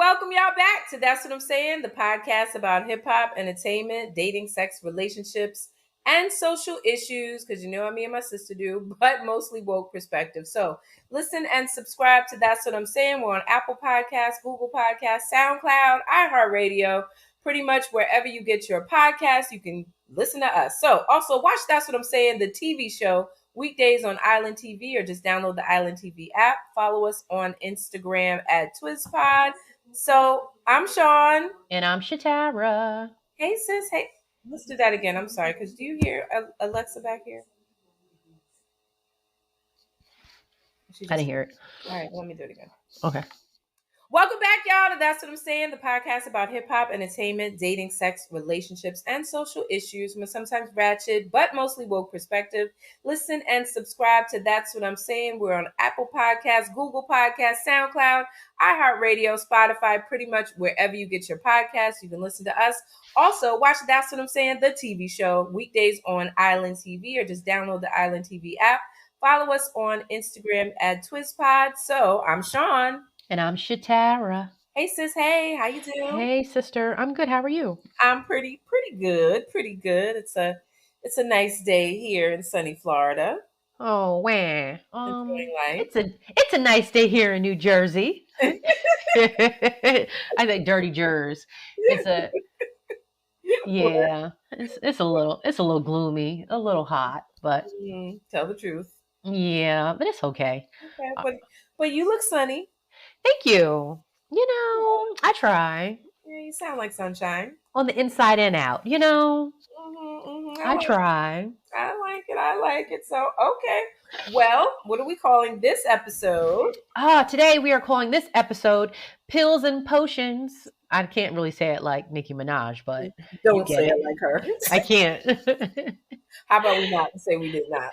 welcome y'all back to That's What I'm Saying, the podcast about hip hop, entertainment, dating, sex, relationships, and social issues. Because you know what me and my sister do, but mostly woke perspective. So listen and subscribe to That's What I'm Saying. We're on Apple Podcasts, Google Podcasts, SoundCloud, iHeartRadio, pretty much wherever you get your podcasts, you can listen to us. So also watch That's What I'm Saying, the TV show, weekdays on Island TV, or just download the Island TV app. Follow us on Instagram at TwizPod. So I'm Shaun. And I'm Shatara. Hey sis, hey. Let's do that again. I'm sorry, because do you hear Alexa back here? I didn't hear it. All right, let me do it again. Okay. Welcome back, y'all, to That's What I'm Saying, the podcast about hip-hop, entertainment, dating, sex, relationships, and social issues from a sometimes ratchet, but mostly woke perspective. Listen and subscribe to That's What I'm Saying. We're on Apple Podcasts, Google Podcasts, SoundCloud, iHeartRadio, Spotify, pretty much wherever you get your podcasts. You can listen to us. Also, watch That's What I'm Saying, the TV show, weekdays on Island TV, or just download the Island TV app. Follow us on Instagram at TwizPod. So I'm Shaun. And I'm Shatara. Hey sis, hey, how you doing? Hey sister, I'm good. How are you? I'm pretty good. It's a nice day here in sunny Florida. Oh, wah. Enjoying life. It's a nice day here in New Jersey. I think dirty Jers. It's a It's a little gloomy, a little hot, but tell the truth. Yeah, but it's okay. But you look sunny. Thank you. You know, I try. Yeah, you sound like sunshine. On the inside and out, you know. I try. I like it. So, okay. Well, what are we calling this episode? Today we are calling this episode Pills and Potions. I can't really say it like Nicki Minaj, but don't say it like her. I can't. How about we not say we did not?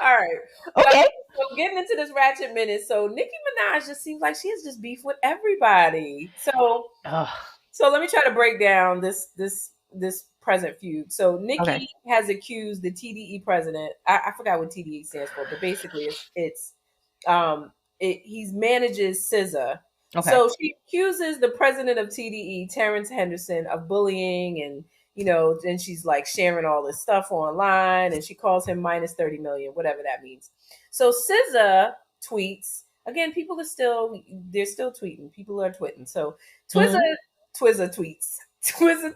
All right. Okay. So getting into this ratchet minute. So Nicki Minaj just seems like she has just beef with everybody. So let me try to break down this present feud. So Nicki has accused the TDE president. I forgot what TDE stands for, but basically he manages SZA. Okay. So she accuses the president of TDE, Terrence Henderson, of bullying and, you know, and she's like sharing all this stuff online and she calls him minus 30 million, whatever that means. So SZA tweets, again, they're still tweeting. People are twitting. So Twizza tweets. SZA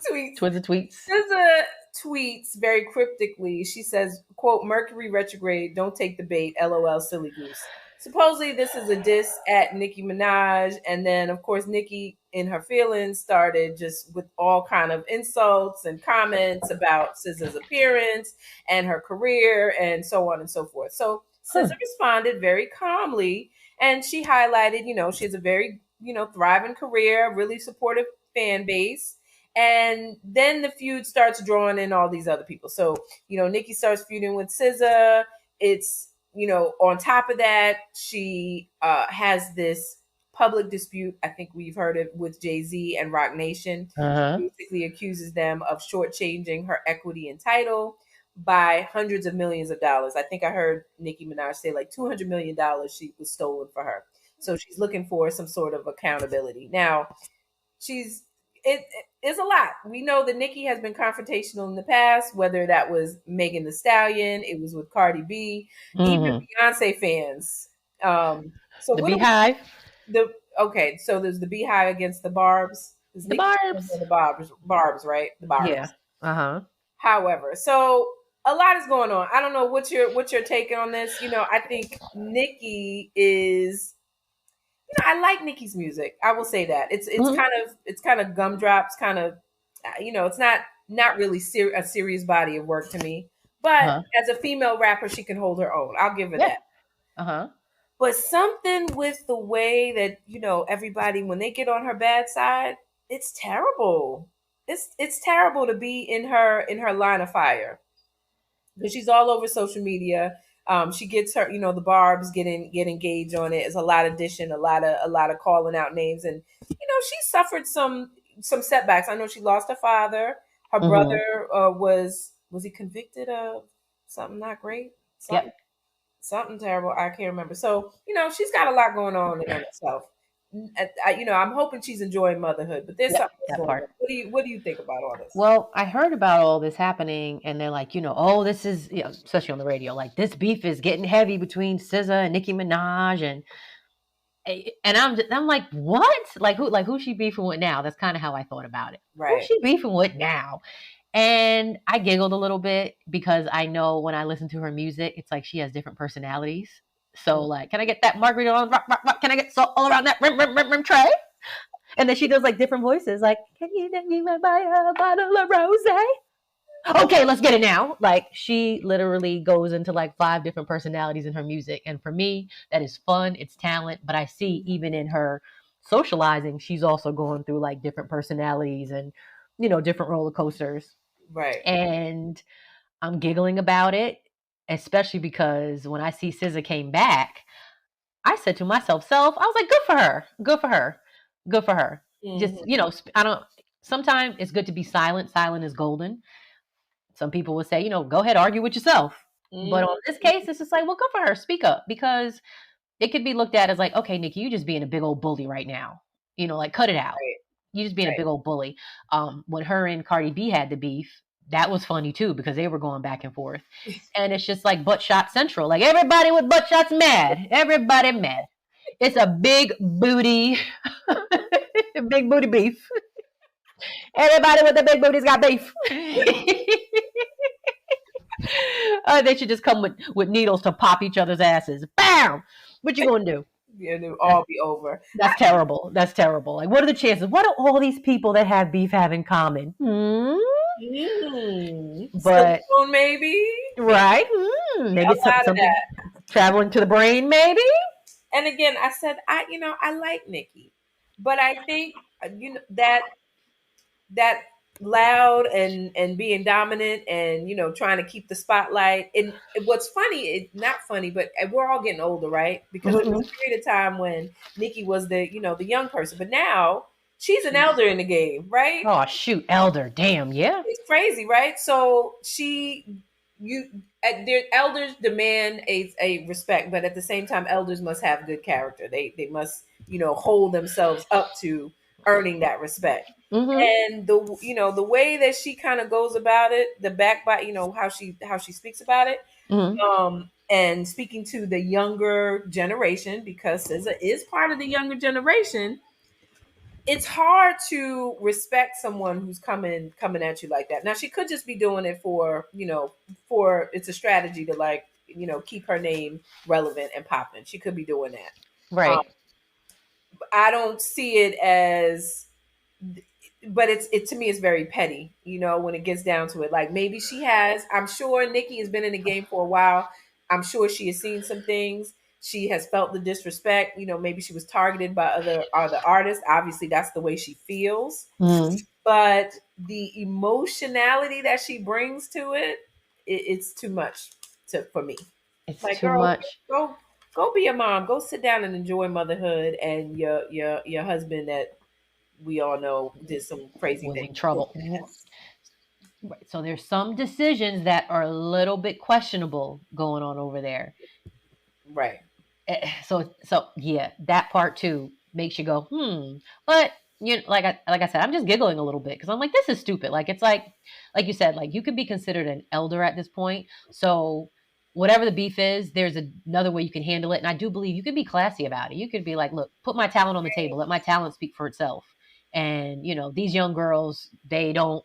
tweets very cryptically. She says, quote, Mercury retrograde, don't take the bait, LOL, silly goose. Supposedly this is a diss at Nicki Minaj. And then, of course, Nicki, in her feelings, started just with all kind of insults and comments about SZA's appearance and her career and so on and so forth. So SZA responded very calmly. And she highlighted, you know, she has a very, you know, thriving career, really supportive fan base. And then the feud starts drawing in all these other people. So, you know, Nicki starts feuding with SZA. It's, you know, on top of that, she has this public dispute. I think we've heard it with Jay-Z and Roc Nation. She basically accuses them of shortchanging her equity and title by hundreds of millions of dollars. I think I heard Nicki Minaj say like $200 million was stolen for her. So she's looking for some sort of accountability. Now, it is a lot. We know that Nicki has been confrontational in the past, whether that was Megan Thee Stallion, it was with Cardi B, even Beyonce fans. So the Beehive. So there's the Beehive against the Barbs. The Barbs. The Barbs, right? The Barbs. Yeah. However, so a lot is going on. I don't know what's your take on this. You know, I think Nicki is. You know, I like Nicki's music. I will say that it's kind of gumdrops, kind of, you know, it's not really a serious body of work to me. But as a female rapper, she can hold her own. I'll give her that. But something with the way that, you know, everybody, when they get on her bad side, it's terrible. It's terrible to be in her line of fire because she's all over social media. She gets her, you know, the Barbs get engaged on it. It's a lot of dishing, a lot of calling out names, and you know she suffered some setbacks. I know she lost her father. Her brother was he convicted of something not great? Something terrible. I can't remember. So, she's got a lot going on in herself. I'm hoping she's enjoying motherhood, but there's Yeah, something that's that going on. part. What do you think about all this? Well, I heard about all this happening, and they're like, oh, this is, especially on the radio, like this beef is getting heavy between SZA and Nicki Minaj, and I'm like, what? Who's she beefing with now? That's kind of how I thought about it. Who's Right. she beefing with now? And I giggled a little bit because I know when I listen to her music, it's like she has different personalities. So like, can I get that margarita on? Can I get salt all around that rim tray? And then she does like different voices, like, can you let me buy a bottle of rose? Okay, let's get it now. Like, she literally goes into like 5 different personalities in her music. And for me, that is fun. It's talent. But I see even in her socializing, she's also going through like different personalities and, different roller coasters. Right. And I'm giggling about it, especially because when I see SZA came back, I said to myself, I was like, good for her. Good for her. Good for her. Just, sometimes it's good to be silent. Silent is golden. Some people would say, go ahead, argue with yourself. But on this case, it's just like, well, good for her. Speak up, because it could be looked at as like, okay, Nikki, you just being a big old bully right now. Like, cut it out. Right. You just being a big old bully. When her and Cardi B had the beef, that was funny too, because they were going back and forth. And it's just like butt shot central. Like, everybody with butt shots mad. Everybody mad. It's a big booty, big booty beef. Everybody with the big booties got beef. They should just come with needles to pop each other's asses. Bam! What you gonna do? Yeah, it'll all be over. That's terrible. That's terrible. Like, what are the chances? What do all these people that have beef have in common? But Silicone, maybe. Right? Maybe something traveling to the brain, maybe. And again, I said, I like Nicki, but I think that loud and being dominant and trying to keep the spotlight. And what's funny, it's not funny, but we're all getting older, right? Because there was a period of time when Nicki was the the young person, but now she's an elder in the game, right? Oh shoot, elder, damn, yeah, it's crazy, right? So their elders demand a respect, but at the same time, elders must have good character. They must hold themselves up to earning that respect. And the way that she kind of goes about it, the backbite, how she speaks about it, and speaking to the younger generation, because SZA is part of the younger generation. It's hard to respect someone who's coming at you like that. Now she could just be doing it for it's a strategy to like keep her name relevant and popping. She could be doing that, right. I don't see it as, but it to me is very petty, when it gets down to it. Like, maybe she has, I'm sure Nicki has been in the game for a while. I'm sure she has seen some things. She has felt the disrespect. Maybe she was targeted by other artists. Obviously, that's the way she feels. But the emotionality that she brings to it's too much for me. It's like, too girl, much. Go be a mom. Go sit down and enjoy motherhood and your husband that we all know did some crazy Was things. in trouble. Right. So there's some decisions that are a little bit questionable going on over there. Right. So yeah, that part too makes you go, But like I said, I'm just giggling a little bit because I'm like, this is stupid. Like, it's like you said, like, you could be considered an elder at this point. So whatever the beef is, there's another way you can handle it. And I do believe you can be classy about it. You could be like, look, put my talent on the table. Let my talent speak for itself. And these young girls, they don't,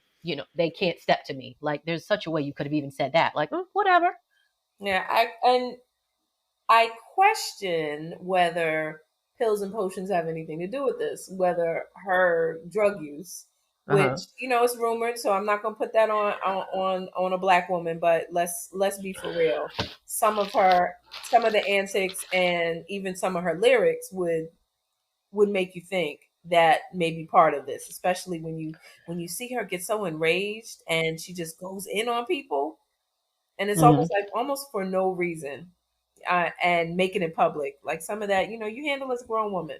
they can't step to me. Like, there's such a way you could have even said that. Like, whatever. Yeah, I question whether pills and potions have anything to do with this, whether her drug use, which is rumored, so I'm not gonna put that on a black woman, but let's be for real. Some of the antics and even some of her lyrics would make you think that may be part of this, especially when you see her get so enraged and she just goes in on people, and it's almost for no reason. And make it in public, like some of that, you handle as a grown woman.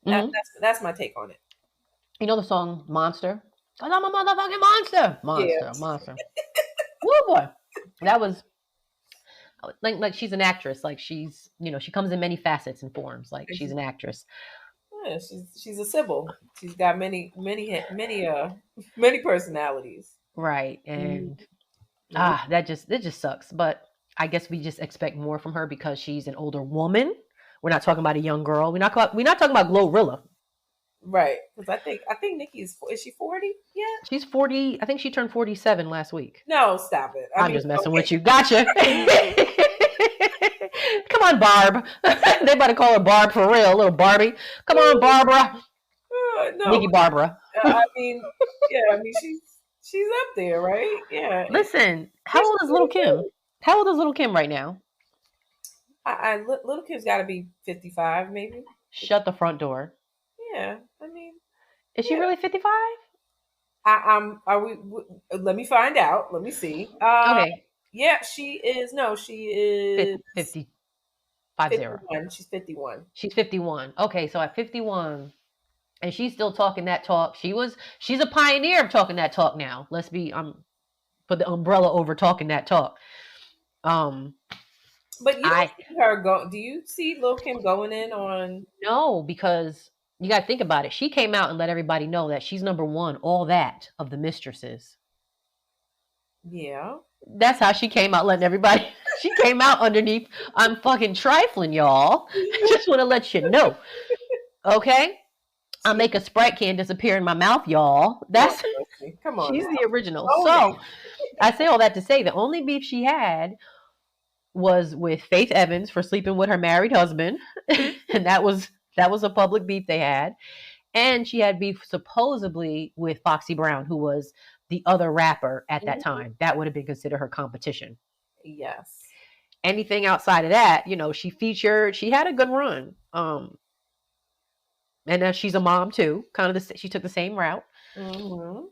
That's my take on it. You know the song "Monster"? 'Cause I'm a motherfucking monster. Yeah. Monster. Woo boy, that was like she's an actress. Like she's, she comes in many facets and forms. Like she's an actress. Yeah, she's a Sybil. She's got many personalities. Right. And that just sucks. But I guess we just expect more from her because she's an older woman. We're not talking about a young girl. We're not talking about Glorilla. Right. Because I think Nicki is she 40? Yeah. She's 40. I think she turned 47 last week. No, stop it. I'm just messing with you. Gotcha. Come on, Barb. They about to call her Barb for real, little Barbie. Come on, Barbara. No, Nicki Barbara. I mean, she's up there, right? Yeah. Listen, how old is Little Kim? How old is Little Kim right now? Little Kim's got to be 55, maybe. Shut the front door. Yeah, I mean, is she really 55? Are we? Let me find out. Let me see. Okay. Yeah, she is. No, she is 50. 51. She's 51. She's 51. Okay, so at 51, and she's still talking that talk. She's a pioneer of talking that talk now. Let's be put the umbrella over talking that talk. But you don't see her go. Do you see Lil Kim going in on? No, because you got to think about it. She came out and let everybody know that she's number one, all that of the mistresses. Yeah. That's how she came out, letting everybody. She came out underneath. I'm fucking trifling, y'all. Just want to let you know. Okay? I'll make a Sprite can disappear in my mouth, y'all. That's come on. She's the original. So I say all that to say the only beef she had was with Faith Evans for sleeping with her married husband. And that was a public beef they had. And she had beef supposedly with Foxy Brown, who was the other rapper at that time. That would have been considered her competition. Yes. Anything outside of that, she had a good run. And now she's a mom too. She took the same route. Mm-hmm.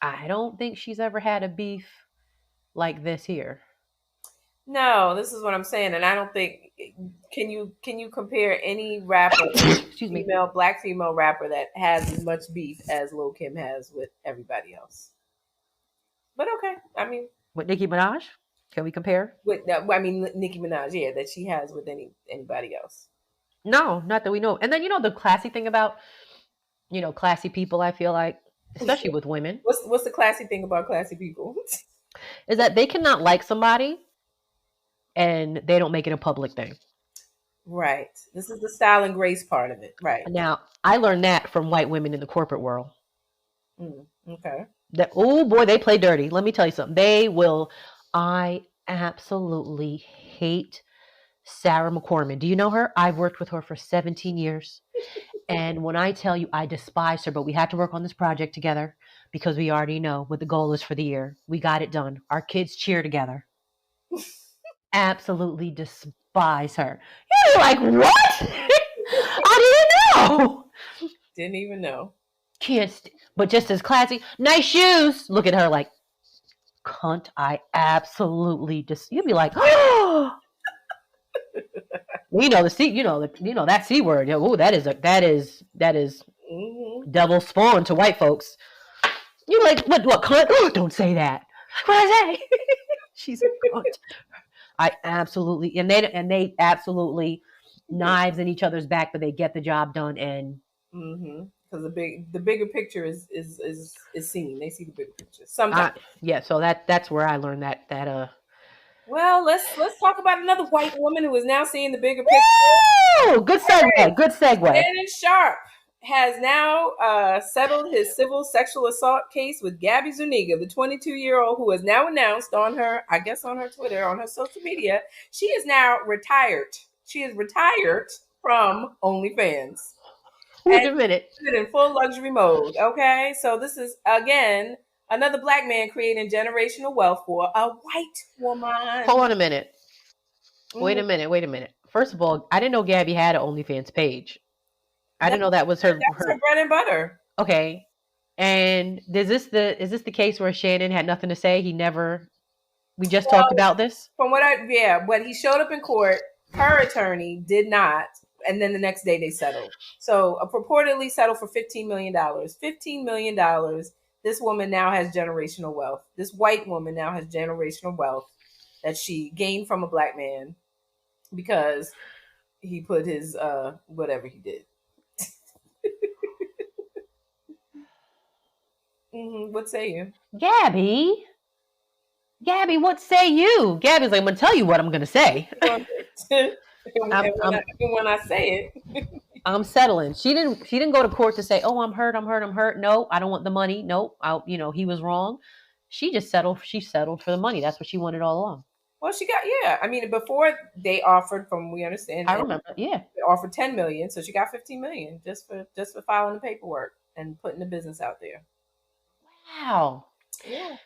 I don't think she's ever had a beef like this here. No, this is what I'm saying, and I don't think can you compare any rapper, black female rapper that has as much beef as Lil Kim has with everybody else. But okay, I mean, with Nicki Minaj, can we compare? Nicki Minaj, yeah, that she has with anybody else. No, not that we know. And then the classy thing about classy people, I feel like, especially with women. What's the classy thing about classy people? Is that they cannot like somebody and they don't make it a public thing. Right. This is the style and grace part of it. Right. Now, I learned that from white women in the corporate world. Okay. Oh boy, they play dirty. Let me tell you something. They will. I absolutely hate Sarah McCormick. Do you know her? I've worked with her for 17 years. And when I tell you I despise her, but we had to work on this project together because we already know what the goal is for the year. We got it done. Our kids cheer together. Absolutely despise her. You're like, what? I didn't know. Didn't even know. But just as classy. Nice shoes. Look at her like, cunt. I absolutely you'd be like, oh. The C, that C word. Oh, that is devil spawn to white folks. You're like, what cunt? Oh, don't say that. What did I say? She's a cunt. I absolutely, and they absolutely knives in each other's back, but they get the job done. And because the bigger picture is seen. They see the bigger picture sometimes. So that's where I learned that. Well, let's talk about another white woman who is now seeing the bigger picture. Good segue. Right. Good segue. Shannon Sharpe has now settled his civil sexual assault case with Gabby Zuniga, the 22-year-old who has now announced on her Twitter, on her social media, she is now retired. She is retired from OnlyFans. Wait a minute. In full luxury mode. Okay, so this is again another black man creating generational wealth for a white woman. Hold on a minute. Wait a minute. First of all, I didn't know Gabby had an OnlyFans page. I didn't know that was her. That's her bread and butter. Okay, and is this the case where Shannon had nothing to say? We just talked about this. From but he showed up in court. Her attorney did not, and then the next day they settled. So purportedly settled for $15 million. $15 million. This woman now has generational wealth. This white woman now has generational wealth. that she gained from a black man because he put his whatever he did. What say you? Gabby, what say you? Gabby's like, I'm gonna tell you what I'm gonna say. and I'm when I say it, I'm settling. She didn't go to court to say, "Oh, I'm hurt." No, I don't want the money. No, he was wrong. She just settled. She settled for the money. That's what she wanted all along. well, she got I mean, before they offered, from we understand, I remember. Yeah, they offered 10 million, so she got 15 million just for filing the paperwork and putting the business out there. Wow. Yeah.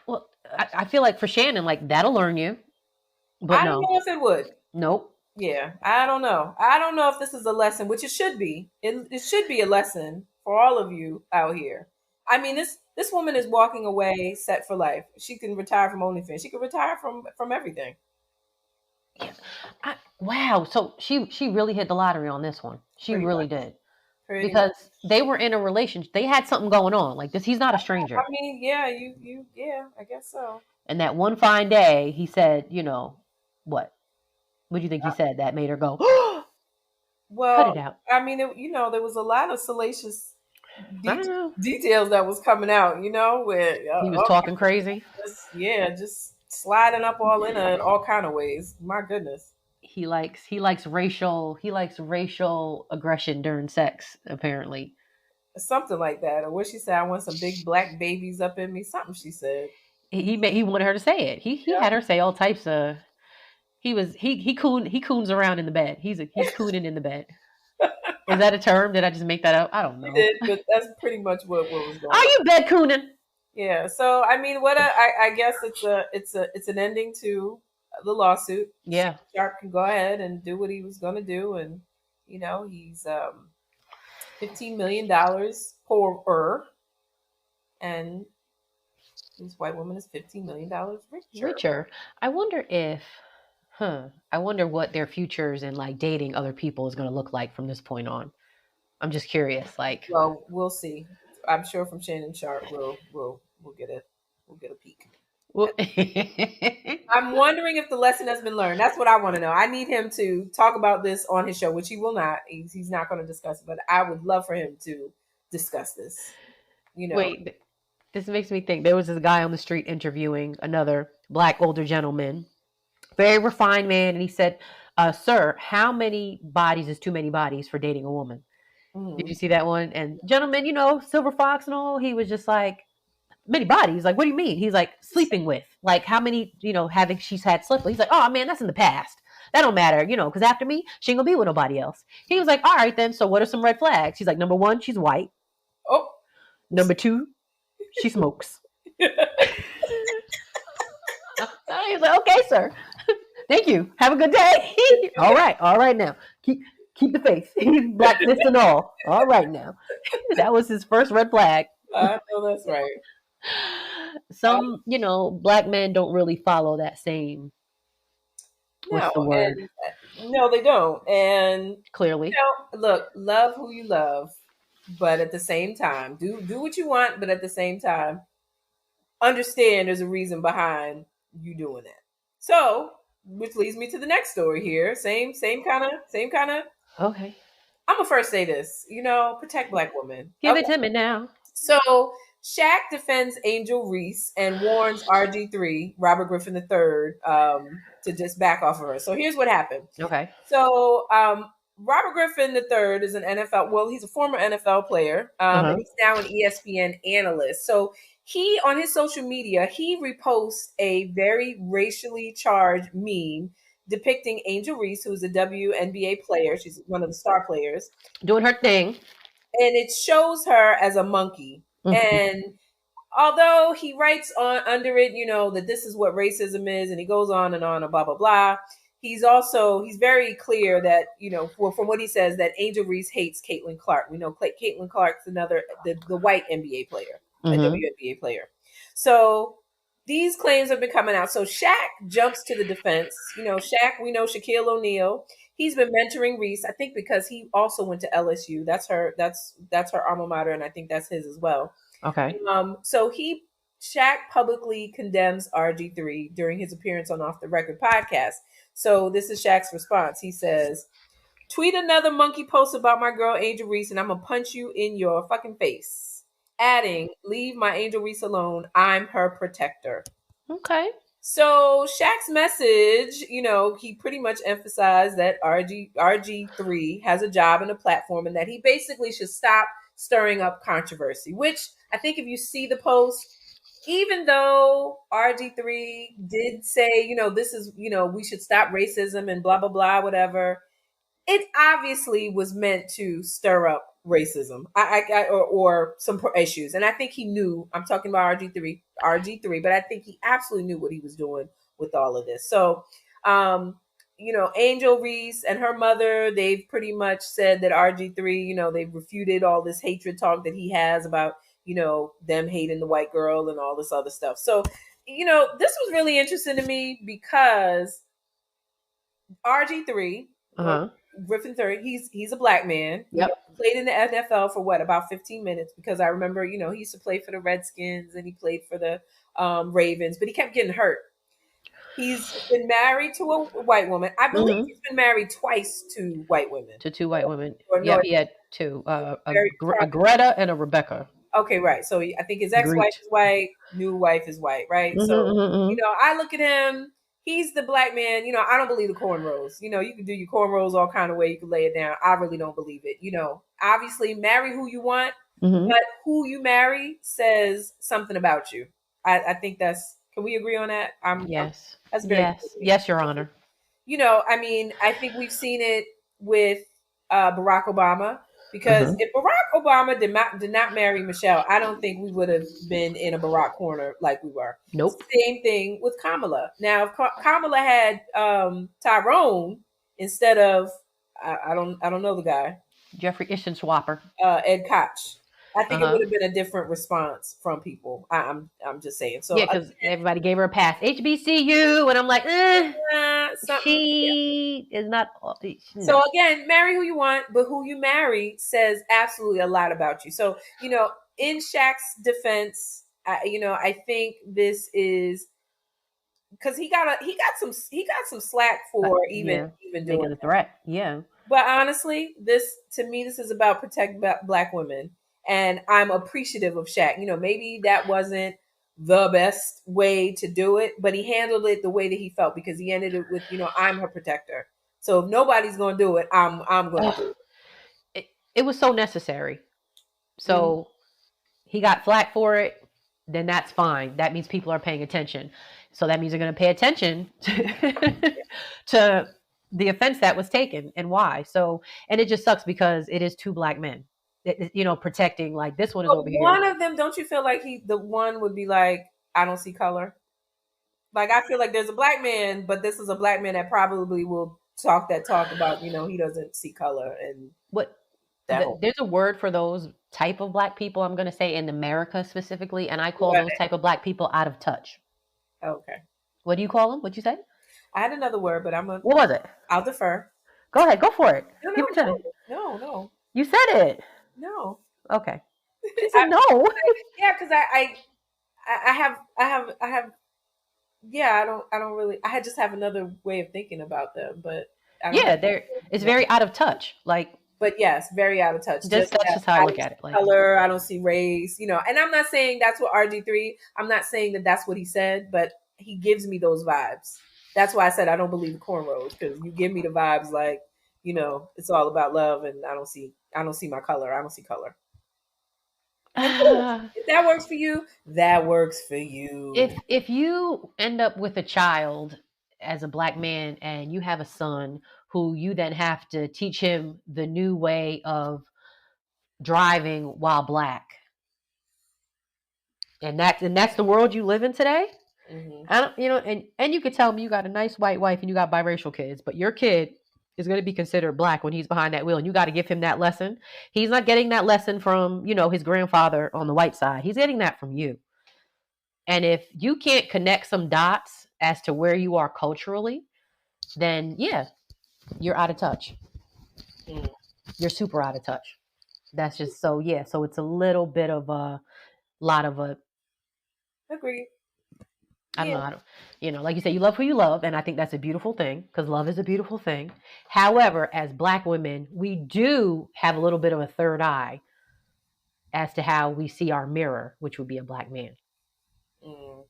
Well, I feel like for Shannon, like that'll learn you. But I no. don't know if it would. Nope. Yeah, I don't know. I don't know if this is a lesson, which it should be. It should be a lesson for all of you out here. I mean, this woman is walking away set for life. She can retire from OnlyFans. She can retire from everything. Wow. So she really hit the lottery on this one. She Pretty really much. did. Pretty Because much. they were in a relationship. They had something going on. Like this, he's not a stranger. I mean, yeah, yeah, I guess so. And that one fine day, he said, what? What do you think he said that made her go, Well, cut it out? I mean, there was a lot of salacious I don't know. details that was coming out, where He was talking crazy. just sliding up all in her in all kind of ways. My goodness. He likes racial aggression during sex, apparently. Something like that. Or what she said, I want some big black babies up in me. Something she said. He wanted her to say it. He had her say all types of. He coons around in the bed. He's cooning in the bed. Is that a term? Did I just make that up? I don't know. Did, but that's pretty much what was going on. Are you bed cooning? Yeah. So I mean, I guess it's an ending to the lawsuit. Yeah. Sharpe can go ahead and do what he was going to do, and he's $15 million poorer, and this white woman is $15 million richer. I wonder what their futures and like dating other people is going to look like from this point on. I'm just curious. Like, well, we'll see. I'm sure from Shannon Sharpe, we'll get a peek. well, I'm wondering if the lesson has been learned. That's what I want to know. I need him to talk about this on his show, which he will not. He's not going to discuss it, but I would love for him to discuss this. Wait, this makes me think. There was this guy on the street interviewing another black older gentleman, very refined man, and he said, "Sir, how many bodies is too many bodies for dating a woman?" Mm-hmm. Did you see that one? And gentleman, Silver Fox and all, he was just like, many bodies? Like, what do you mean? He's like, sleeping with. Like, how many, she's had slept with? He's like, oh, man, that's in the past. That don't matter, because after me, she ain't gonna be with nobody else. He was like, all right, then, so what are some red flags? He's like, number one, she's white. Oh. Number two, she smokes. He's like, okay, sir. Thank you. Have a good day. All right now. Keep the faith. Black fist and all. All right now. That was his first red flag. I know that's right. Some, black men don't really follow that same. What's the word? No, they don't. And clearly, look, love who you love, but at the same time, do what you want, but at the same time, understand there's a reason behind you doing that. So, which leads me to the next story here. Same kind of. Okay. I'm gonna first say this. Protect black women. Give it to me now. So, Shaq defends Angel Reese and warns RG3, Robert Griffin III, to just back off of her. So here's what happened. Okay. So Robert Griffin III is an NFL. Well, he's a former NFL player. And he's now an ESPN analyst. So he, on his social media, he reposts a very racially charged meme depicting Angel Reese, who's a WNBA player. She's one of the star players. Doing her thing. And it shows her as a monkey. Mm-hmm. And although he writes under it, that this is what racism is, and he goes on and blah, blah, blah. He's very clear that, from what he says, that Angel Reese hates Caitlin Clark. We know Caitlin Clark's the white NBA player, a WNBA player. So these claims have been coming out. So Shaq jumps to the defense. Shaq, we know Shaquille O'Neal. He's been mentoring Reese, I think, because he also went to LSU. That's her alma mater, and I think that's his as well. Okay. So he Shaq publicly condemns RG3 during his appearance on Off the Record podcast. So this is Shaq's response. He says, "Tweet another monkey post about my girl Angel Reese and I'm gonna punch you in your fucking face." Adding, "Leave my Angel Reese alone. I'm her protector." Okay. So Shaq's message, he pretty much emphasized that RG3 has a job and a platform and that he basically should stop stirring up controversy, which I think if you see the post, even though RG3 did say, this is, we should stop racism and blah, blah, blah, whatever, it obviously was meant to stir up racism or some issues. And I think he knew, I'm talking about RG3, but I think he absolutely knew what he was doing with all of this. So, Angel Reese and her mother, they've pretty much said that RG3, they've refuted all this hatred talk that he has about, them hating the white girl and all this other stuff. So, this was really interesting to me because RG3, Griffin III, he's a black man. Yep. Played in the NFL for about 15 minutes because I remember, he used to play for the Redskins and he played for the Ravens, but he kept getting hurt. He's been married to a white woman. I believe he's been married twice to white women. To two white women. Yeah, he had two. A Greta and a Rebecca. Okay, right. So I think his ex-wife is white, new wife is white, right? So, I look at him. He's the black man. I don't believe the cornrows. You can do your cornrows all kind of way. You can lay it down. I really don't believe it. Obviously marry who you want, but who you marry says something about you. I think can we agree on that? Yes. That's very yes, Your Honor. I think we've seen it with Barack Obama. Because if Barack Obama did not marry Michelle, I don't think we would have been in a Barack corner like we were. Nope. Same thing with Kamala. Now, if Kamala had Tyrone instead of I don't know the guy, Jeffrey Ishenswapper, Ed Koch, I think it would have been a different response from people. I'm just saying. So yeah, because everybody gave her a pass. HBCU, and I'm like, she is not. No. So again, marry who you want, but who you marry says absolutely a lot about you. So in Shaq's defense, I think this is because he got some slack for even doing a threat. Yeah. But honestly, this is about protect black women. And I'm appreciative of Shaq. Maybe that wasn't the best way to do it, but he handled it the way that he felt because he ended it with, I'm her protector. So if nobody's going to do it, I'm going to do it. It was so necessary. So he got flack for it. Then that's fine. That means people are paying attention. So that means they're going to pay attention to the offense that was taken and why. So, and it just sucks because it is two black men. Protecting, like this one is over here. One of them, don't you feel like the one would be like, I don't see color? Like, I feel like there's a black man, but this is a black man that probably will talk about, he doesn't see color. And there's a word for those type of black people, I'm going to say in America specifically, and I call those type of black people out of touch. Okay. What do you call them? What'd you say? I had another word, but what was it? I'll defer. Go ahead. Go for it. No. You said it. No. Okay. She said no. Yeah, because I have. Yeah, I don't really. I just have another way of thinking about them, but it's very out of touch. Like, but yes, very out of touch. That's just how I look at it. Like color, I don't see race. And I'm not saying that's what RG3. I'm not saying that that's what he said, but he gives me those vibes. That's why I said I don't believe the cornrows because you give me the vibes like it's all about love, and I don't see my color. I don't see color. If that works for you, that works for you. If you end up with a child as a black man and you have a son who you then have to teach him the new way of driving while black, and that's the world you live in today. I don't, and you could tell me you got a nice white wife and you got biracial kids, but your kid is going to be considered black when he's behind that wheel, and you got to give him that lesson. He's not getting that lesson from, his grandfather on the white side. He's getting that from you. And if you can't connect some dots as to where you are culturally, then you're out of touch. You're super out of touch. That's just so it's a little bit of a lot of a Agree. I don't Yeah. know. Like you said, you love who you love, and I think that's a beautiful thing because love is a beautiful thing. However, as Black women, we do have a little bit of a third eye as to how we see our mirror, which would be a Black man. Mm.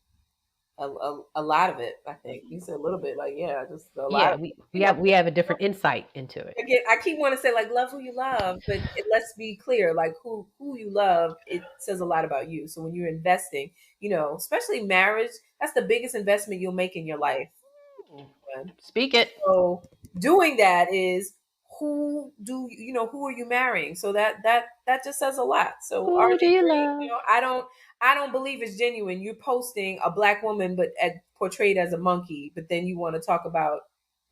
A lot of it, I think. You said a little bit, like, yeah, just a lot Yeah, of we, you we know. have we have a different insight into it. Again, I keep wanting to say like love who you love, but let's be clear, like who you love, it says a lot about you. So when you're investing, especially marriage, that's the biggest investment you'll make in your life. Speak it. So doing that is who are you marrying? So that just says a lot. So are Who do they you great? love? I don't believe it's genuine. You're posting a black woman but portrayed as a monkey, but then you want to talk about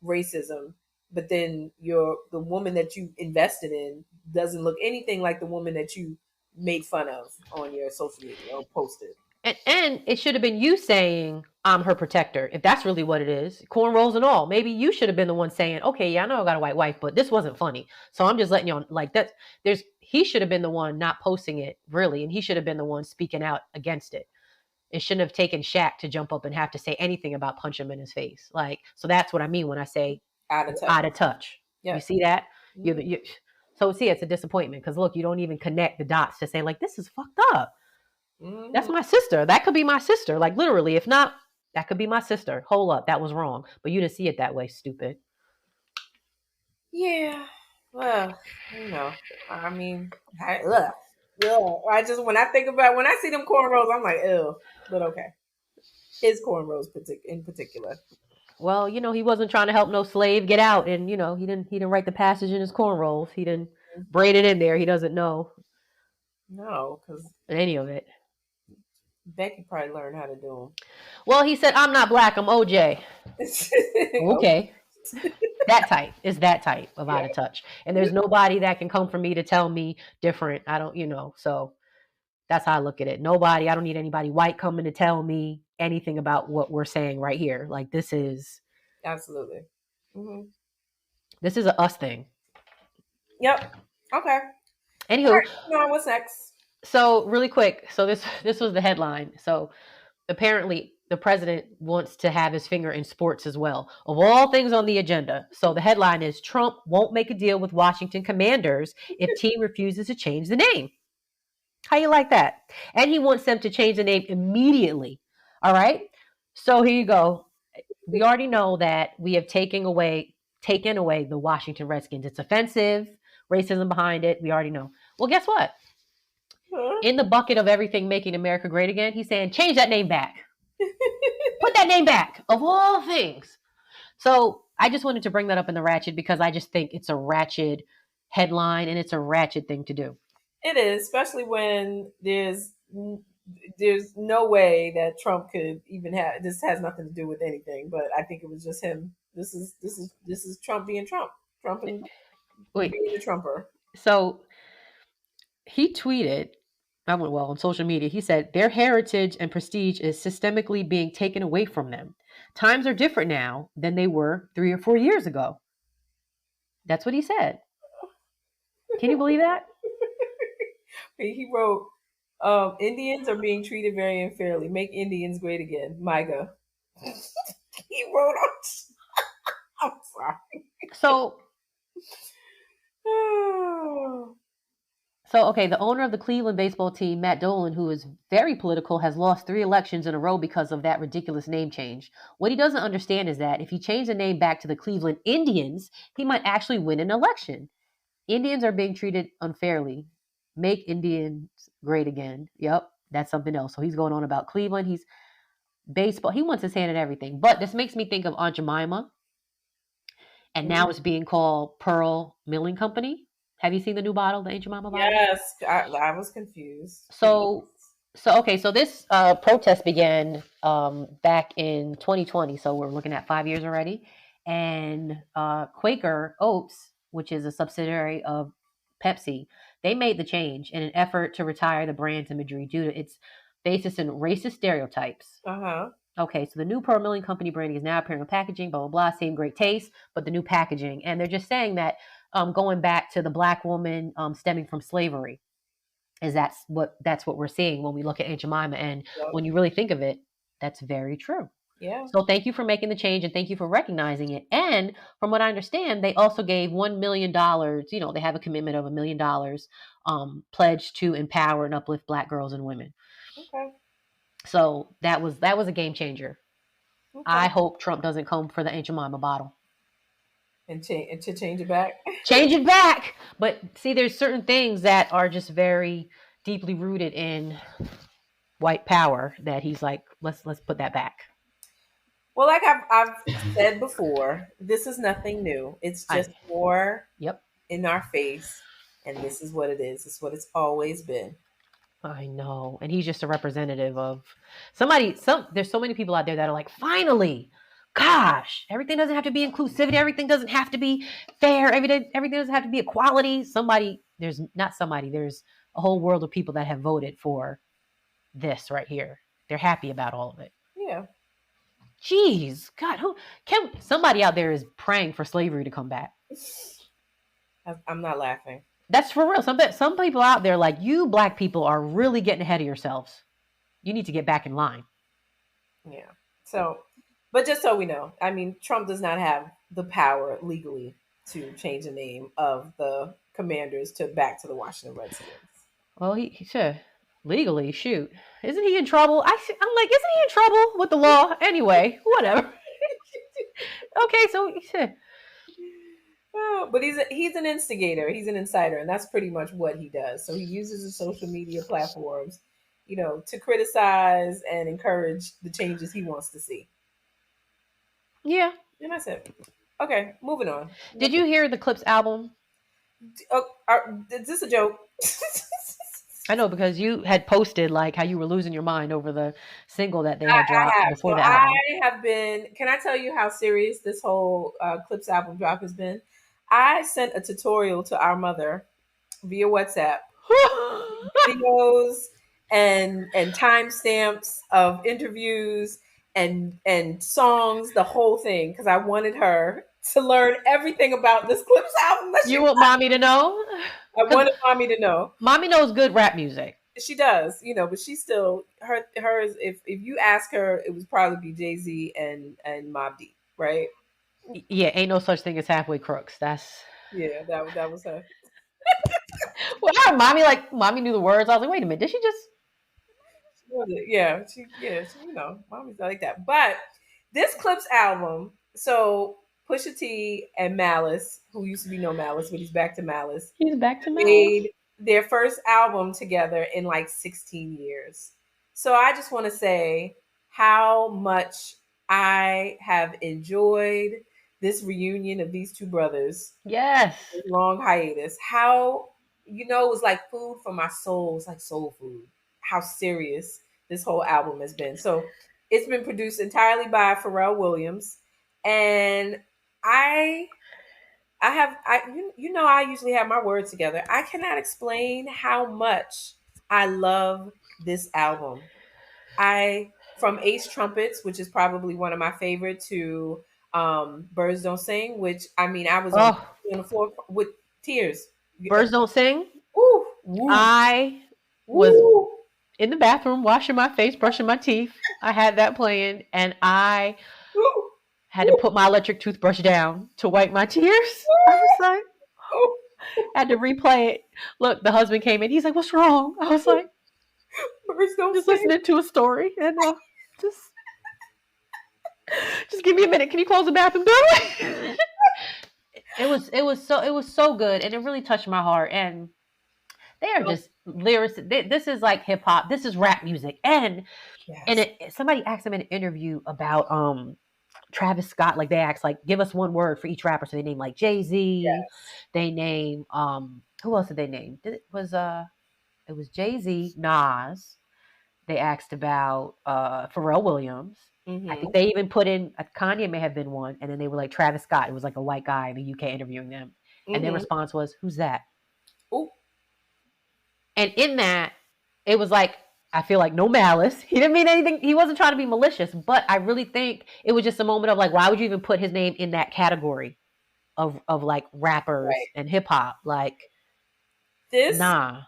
racism, but then the woman that you invested in doesn't look anything like the woman that you made fun of on your social media or posted. And it should have been you saying, I'm her protector. If that's really what it is, cornrows and all. Maybe you should have been the one saying, okay, yeah, I know I got a white wife, but this wasn't funny. So I'm just letting you on like that. He should have been the one not posting it really. And he should have been the one speaking out against it. It shouldn't have taken Shaq to jump up and have to say anything about punch him in his face. Like, so that's what I mean when I say Out of touch. out of touch. Yeah. You see that? Mhm. So see, it's a disappointment because look, you don't even connect the dots to say like, this is fucked up. That's Mhm. my sister. That could be my sister. Like literally, if not, that could be my sister. Hold up, that was wrong. But you didn't see it that way, stupid. Yeah. Well, I mean, I just when I see them cornrows, I'm like, ew. But okay, his cornrows in particular. Well, he wasn't trying to help no slave get out, and he didn't write the passage in his cornrows. He didn't braid it in there. He doesn't know No, because any of it. Becky probably learned how to do Well, he said, "I'm not black. I'm OJ." them. Okay, that type is that type of Yeah. out of touch, and there's nobody that can come for me to tell me different. I don't, so that's how I look at it. Nobody, I don't need anybody white coming to tell me anything about what we're saying right here. Like Absolutely. Hmm. this is a us thing. Yep. Okay. All Anywho, right. Now what's next? so really quick, so this was the headline. So apparently the president wants to have his finger in sports as well, of all things on the agenda. So the headline is Trump won't make a deal with Washington Commanders if team refuses to change the name. How you like that? And he wants them to change the name immediately. All right. So here you go. We already know that we have taken away the Washington Redskins. It's offensive, racism behind it. We already know. Well, guess what? Huh? In the bucket of everything making America great again, he's saying change that name back. Put that name back of all things. So I just wanted to bring that up in the ratchet because I just think it's a ratchet headline and it's a ratchet thing to do. It is, especially when there's no way that Trump could even have this has nothing to do with anything. But I think it was just him. This is Trump being Trump. Trump and Wait, being the Trumper. so he tweeted, on social media, he said, their heritage and prestige is systemically being taken away from them. Times are different now than they were 3 or 4 years ago. That's what he said. Can you believe that? He wrote, Indians are being treated very unfairly. Make Indians great again. MIGA. He wrote on. I'm sorry. So, okay, the owner of the Cleveland baseball team, Matt Dolan, who is very political, has lost 3 elections in a row because of that ridiculous name change. What he doesn't understand is that if he changed the name back to the Cleveland Indians, he might actually win an election. Indians are being treated unfairly. Make Indians great again. Yep, that's something else. So he's going on about Cleveland. He's baseball. He wants his hand in everything. But this makes me think of Aunt Jemima. And now it's being called Pearl Milling Company. Have you seen the new bottle, the Aunt Jemima bottle? Yes, I was confused. So this protest began back in 2020. So we're looking at 5 years already. And Quaker Oats, which is a subsidiary of Pepsi, they made the change in an effort to retire the brand's imagery due to its basis in racist stereotypes. Okay, so the new Pearl Milling Company branding is now appearing on packaging, blah, blah, blah, same great taste, but the new packaging. And they're just saying that going back to the black woman stemming from slavery. is that's what we're seeing when we look at Aunt Jemima. And when you really think of it, that's very true. Yeah. So thank you for making the change, and thank you for recognizing it. And from what I understand, they also gave $1 million. They have a commitment of $1 million pledged to empower and uplift Black girls and women. Okay. So that was a game changer. Okay. I hope Trump doesn't come for the Aunt Jemima bottle. And to change it back. Change it back. But see, there's certain things that are just very deeply rooted in white power that he's like, let's put that back. Well, like I've said before, this is nothing new. It's just more in our face, and this is what it is. It's what it's always been. I know. And he's just a representative of there's so many people out there that are like, finally, gosh, everything doesn't have to be inclusivity. Everything doesn't have to be fair. Everything doesn't have to be equality. There's a whole world of people that have voted for this right here. They're happy about all of it. Yeah. Jeez, God, somebody out there is praying for slavery to come back. I'm not laughing. That's for real. Some people out there, like, you Black people are really getting ahead of yourselves. You need to get back in line. Yeah. So, but just so we know, I mean, Trump does not have the power legally to change the name of the Commanders back to the Washington Redskins. Well, he should. Legally, shoot. Isn't he in trouble? I'm like, isn't he in trouble with the law? Anyway, whatever. Okay, so he should. But he's an instigator. He's an insider, and that's pretty much what he does. So he uses his social media platforms, to criticize and encourage the changes he wants to see. Yeah. And that's it. Okay, moving on. Did you hear the Clipse album? Is this a joke? I know, because you had posted like how you were losing your mind over the single that they had dropped before the album. I have been. Can I tell you how serious this whole Clipse album drop has been? I sent a tutorial to our mother via WhatsApp, videos and timestamps of interviews and songs, the whole thing, because I wanted her to learn everything about this Clipse album. You want mommy to know? I wanted mommy to know. Mommy knows good rap music. She does, but she's still hers. If you ask her, it would probably be Jay-Z and Mobb Deep, right? Yeah, ain't no such thing as halfway crooks. That's that was her. Well, mommy knew the words. I was like, wait a minute, did she just? Yeah, she mommy's not like that. But this Clipse album, so Pusha T and Malice, who used to be No Malice, but he's back to Malice. He's back to Malice. Made their first album together in like 16 years. So I just want to say how much I have enjoyed this reunion of these two brothers. Yes. Long hiatus. How, it was like food for my soul. It's like soul food. How serious this whole album has been. So it's been produced entirely by Pharrell Williams. And I usually have my words together. I cannot explain how much I love this album. From Ace Trumpets, which is probably one of my favorite, to Birds Don't Sing, which I was on the floor with tears. Birds Don't Sing? Ooh. I was in the bathroom washing my face, brushing my teeth. I had that playing, and I had to put my electric toothbrush down to wipe my tears. I was like, had to replay it. Look, the husband came in. He's like, what's wrong? I was like, Birds Don't just Sing. Listening to a story, and just give me a minute. Can you close the bathroom door? It was so good, and it really touched my heart. And they are just lyrics. This is like hip hop. This is rap music. And somebody asked them in an interview about Travis Scott. Like, they asked, like, give us one word for each rapper. So they named like Jay-Z. Yes. They name who else did they name? It was Jay-Z, Nas. They asked about Pharrell Williams. Mm-hmm. I think they even put in Kanye may have been one, and then they were like Travis Scott. It was like a white guy in the UK interviewing them, and their response was, "Who's that?" Ooh. And in that, it was like, I feel like no malice. He didn't mean anything. He wasn't trying to be malicious, but I really think it was just a moment of like, why would you even put his name in that category of like rappers and hip hop? Like, this. Nah.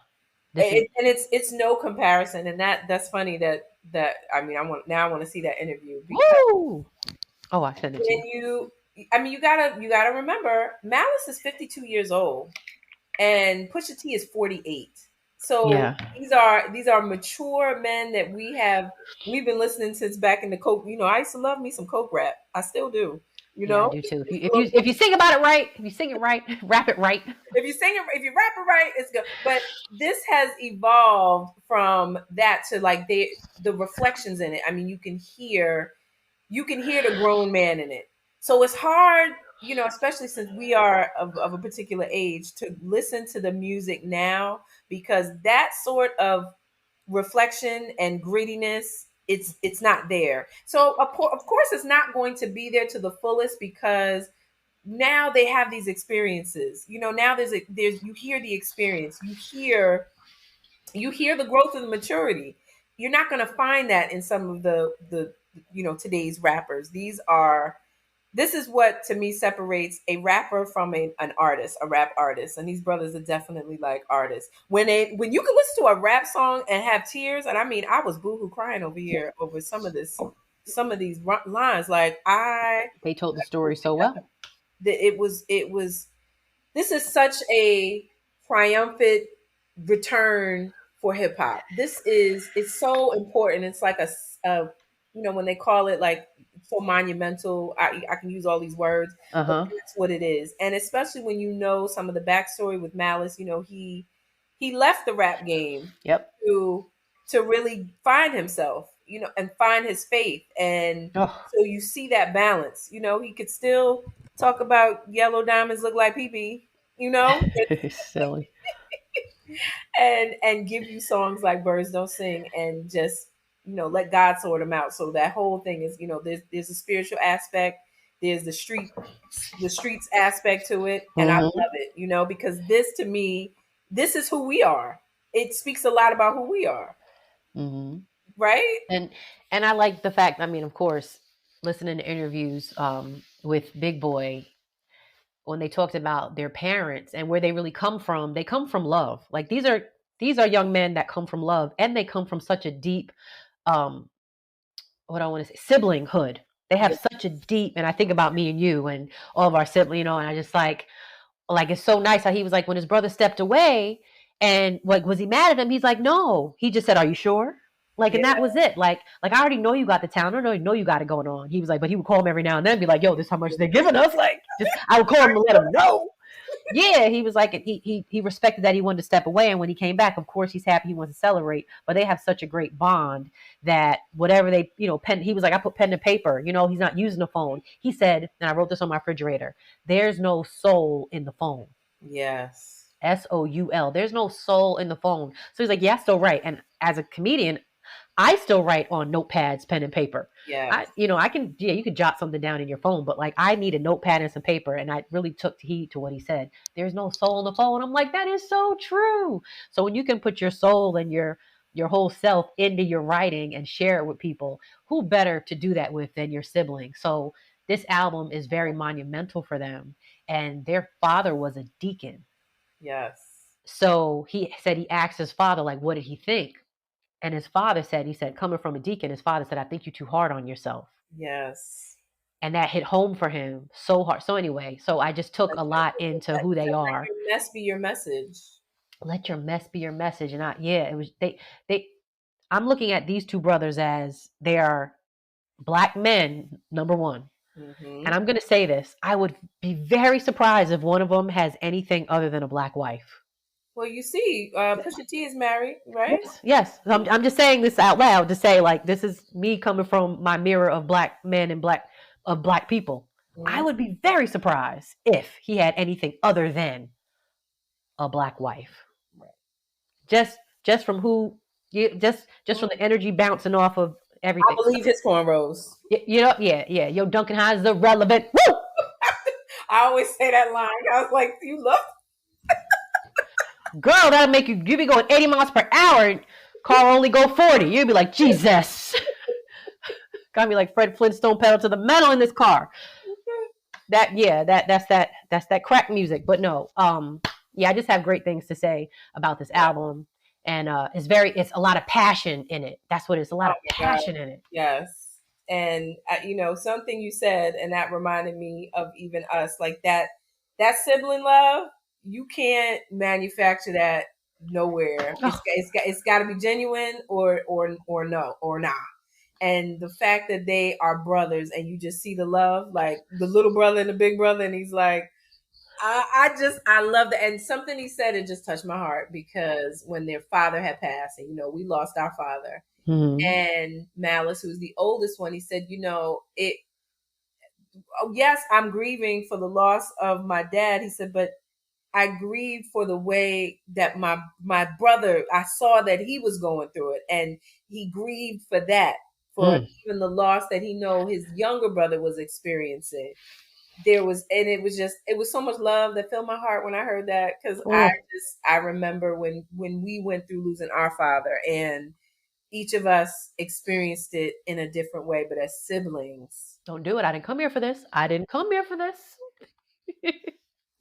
This is And it's no comparison, and that's funny that I mean I want to see that interview because woo. Oh, I sent it to when you. I mean you gotta remember Malice is 52 years old and Pusha T is 48. So Yeah. these are mature men that we've been listening since back in the Coke. You know, I used to love me some Coke rap. I still do. You Yeah, I know, do too. it's a little If you sing about it right, if you sing it right, rap it right. if you sing it, if you rap it right, it's good. But this has evolved from that to like the reflections in it. I mean, you can hear the grown man in it. So it's hard, you know, especially since we are of a particular age, to listen to the music now because that sort of reflection and grittiness it's not there. So of course it's not going to be there to the fullest because now they have these experiences. You know, now there's you hear the experience, you hear the growth and the maturity. You're not going to find that in some of the you know today's rappers. This is what to me separates a rapper from an artist, a rap artist. And these brothers are definitely like artists. When you can listen to a rap song and have tears, and I mean I was boohoo crying over here over some of these lines. Like I They told the story so well. that it was this is such a triumphant return for hip hop. This is it's so important. It's like a you know when they call it like so monumental. I can use all these words, Uh but huh. that's what it is. And especially when you know some of the backstory with Malice. You know he left the rap game Yep. to to really find himself. You know, and find his faith. And Oh, so you see that balance. You know, he could still talk about yellow diamonds look like pee pee, you know, silly. and give you songs like Birds Don't Sing and just you know let God sort them out. So that whole thing is you know there's a spiritual aspect, there's the streets aspect to it, and I Mm-hmm. love it, you know, because this to me this is who we are. It speaks a lot about who we are, Mm-hmm. right? And I like the fact. I mean, of course, listening to interviews with Big Boy when they talked about their parents and where they really come from. They come from love. Like these are young men that come from love, and they come from such a deep um, what I want to say, siblinghood. They have Yeah, such a deep, and I think about me and you and all of our siblings, you know, and I just like it's so nice how he was like when his brother stepped away and like was he mad at him? He's like, no. He just said, are you sure? Like, and yeah, that was it. Like I already know you got the talent. I already know you got it going on. He was like, but he would call him every now and then, be like, yo, this is how much they're giving us. Like, just I would call him to let him know. Yeah, he was like he respected that he wanted to step away, and when he came back, of course, he's happy he wants to celebrate. But they have such a great bond that whatever they, you know, pen. He was like, I put pen to paper. You know, he's not using the phone. He said, and I wrote this on my refrigerator. There's no soul in the phone. yes, SOUL. There's no soul in the phone. So he's like, yeah, I still write. And as a comedian, I still write on notepads, pen and paper. yes, I can, yeah, you could jot something down in your phone, but like I need a notepad and some paper. And I really took heed to what he said. There's no soul in the phone. I'm like, that is so true. So when you can put your soul and your whole self into your writing and share it with people, who better to do that with than your sibling? So this album is very monumental for them. And their father was a deacon. yes, So he said he asked his father, like, what did he think? And his father said, he said, coming from a deacon, his father said, I think you're too hard on yourself. yes. And that hit home for him so hard. So anyway, so I just took a lot into who they Let are. your mess be your message. Let your mess be your message. And it was they I'm looking at these two brothers as they are black men, number one. And Hmm. I'm gonna say this. I would be very surprised if one of them has anything other than a black wife. Well, you see, Pusha T is married, right? Yes, yes. I'm just saying this out loud to say like this is me coming from my mirror of black men and black people. I Mhm. would be very surprised if he had anything other than a black wife. Just just from who you just from the energy bouncing off of I everything. believe his cornrows. You know, yeah. Yo, Duncan Hines is irrelevant. Woo! I always say that line. I was like, you love. Girl, that'll make you be going 80 miles per hour and car only go 40. You'd be like, Jesus. Got me like Fred Flintstone pedal to the metal in this car. That's that crack music. But no, yeah, I just have great things to say about this album. And it's a lot of passion in it. That's what it's a lot Oh of my God. passion in it. Yes. And something you said, and that reminded me of even us, like that sibling love. You can't manufacture that nowhere. Oh, It's got to be genuine or no or not. And the fact that they are brothers, and you just see the love, like the little brother and the big brother, and he's like, I love that. And something he said, it just touched my heart, because when their father had passed, and we lost our father, mm-hmm. and Malice, who's the oldest one, he said, it. Oh, yes, I'm grieving for the loss of my dad. He said, but I grieved for the way that my brother. I saw that he was going through it, and he grieved for that, for even the loss that he know his younger brother was experiencing. It was so much love that filled my heart when I heard that, because I remember when we went through losing our father, and each of us experienced it in a different way, but as siblings. Don't do it. I didn't come here for this. I didn't come here for this.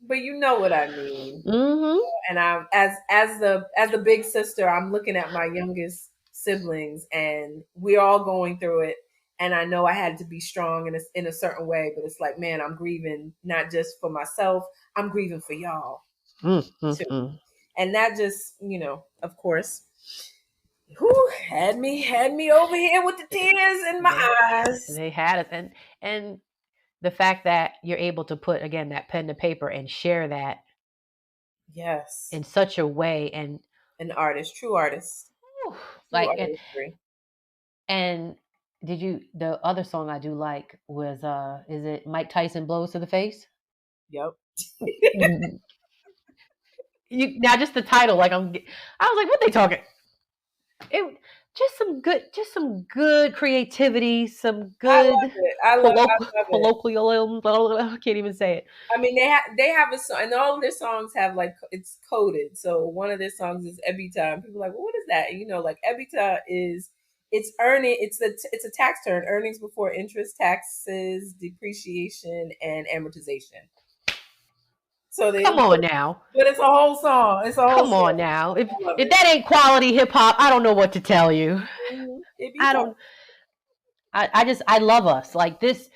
But you know what I mean. Mm-hmm. And I'm as the big sister, I'm looking at my youngest siblings, and we're all going through it. And I know I had to be strong in a certain way, but it's like, man, I'm grieving not just for myself, I'm grieving for y'all too. And that just, of course, had me over here with the tears in my eyes. They had it, and the fact that you're able to put, again, that pen to paper and share that, yes, in such a way, and an artist, true artist, like and the other song I do like was is it Mike Tyson Blows to the Face? Yep. Now just the title, like I was like, what they talking? It just some good creativity, some good I love colloquialism. I can't even say it. I mean, they have a song, and all of their songs have, like, it's coded. So one of their songs is "Ebita." People are like, well, what is that? And like, Ebita is, it's earning. It's a tax term: earnings before interest, taxes, depreciation, and amortization. So Come on now. But it's a whole song. It's a whole Come song. on now. If that ain't quality hip hop, I don't know what to tell you. I don't. I love us. Like this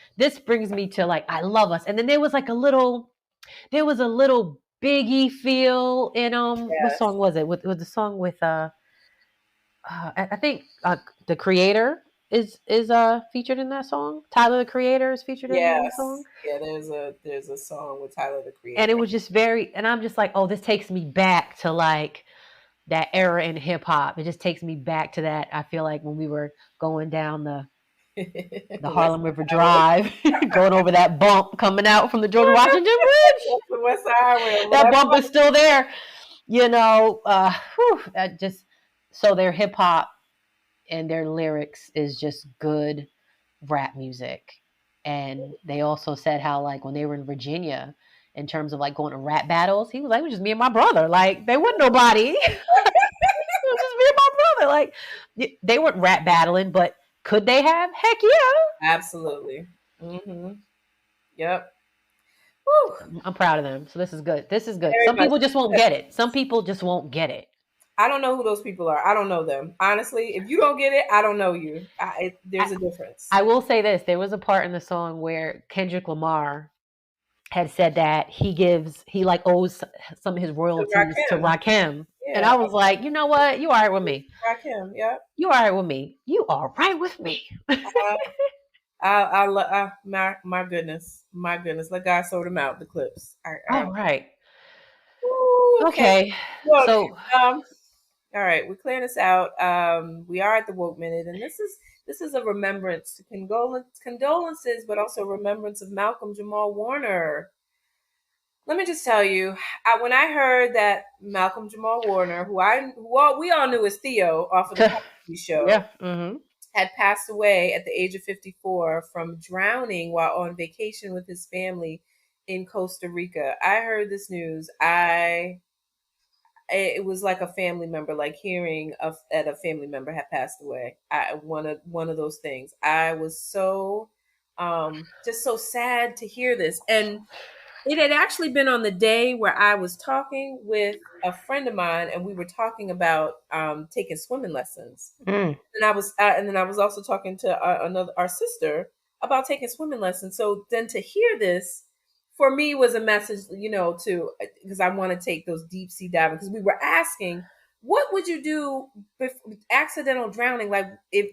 brings me to, like, I love us. And then there was a little Biggie feel in what song was it? With the song with I think the Creator is featured in that song. Tyler, the Creator, is featured in the song. Yeah, there's a song with Tyler, the Creator. And it was just and I'm just like, oh, this takes me back to, like, that era in hip hop. It just takes me back to that. I feel like when we were going down the Harlem River Drive, going over that bump coming out from the George Washington Bridge. The West Side Highway. That bump is still there. Just so their hip hop and their lyrics is just good rap music. And they also said how, like, when they were in Virginia, in terms of, like, going to rap battles, he was like, it was just me and my brother. Like, there wasn't nobody. It was just me and my brother. Like, they weren't rap battling, but could they have? Heck yeah. Absolutely. Mm-hmm. Yep. Woo. I'm proud of them. So this is good. Some people just won't get it. Some people just won't get it. I don't know who those people are. I don't know them. Honestly, if you don't get it, I don't know you. There's a difference. I will say this. There was a part in the song where Kendrick Lamar had said that he owes some of his royalties to Rakim. Yeah. And I was like, you know what? You all right with me. Rakim, yeah. You all right with me. You all right with me. My goodness. Let God sort them out, the Clipse. All right. Ooh, okay. Look, so all right, we're clearing this out. We are at the Woke Minute, and this is a remembrance, condolences, but also remembrance of Malcolm Jamal Warner. Let me just tell you, when I heard that Malcolm Jamal Warner, who we all knew as Theo off of the TV show, yeah. Mm-hmm. had passed away at the age of 54 from drowning while on vacation with his family in Costa Rica. I heard this news. It was like a family member, like hearing that a family member had passed away. One of those things. I was so just so sad to hear this. And It had actually been on the day where I was talking with a friend of mine, and we were talking about taking swimming lessons. Mm. And then I was also talking to our sister about taking swimming lessons. So then to hear this for me was a message, to because I want to take those deep sea diving, because we were asking, what would you do with accidental drowning? Like if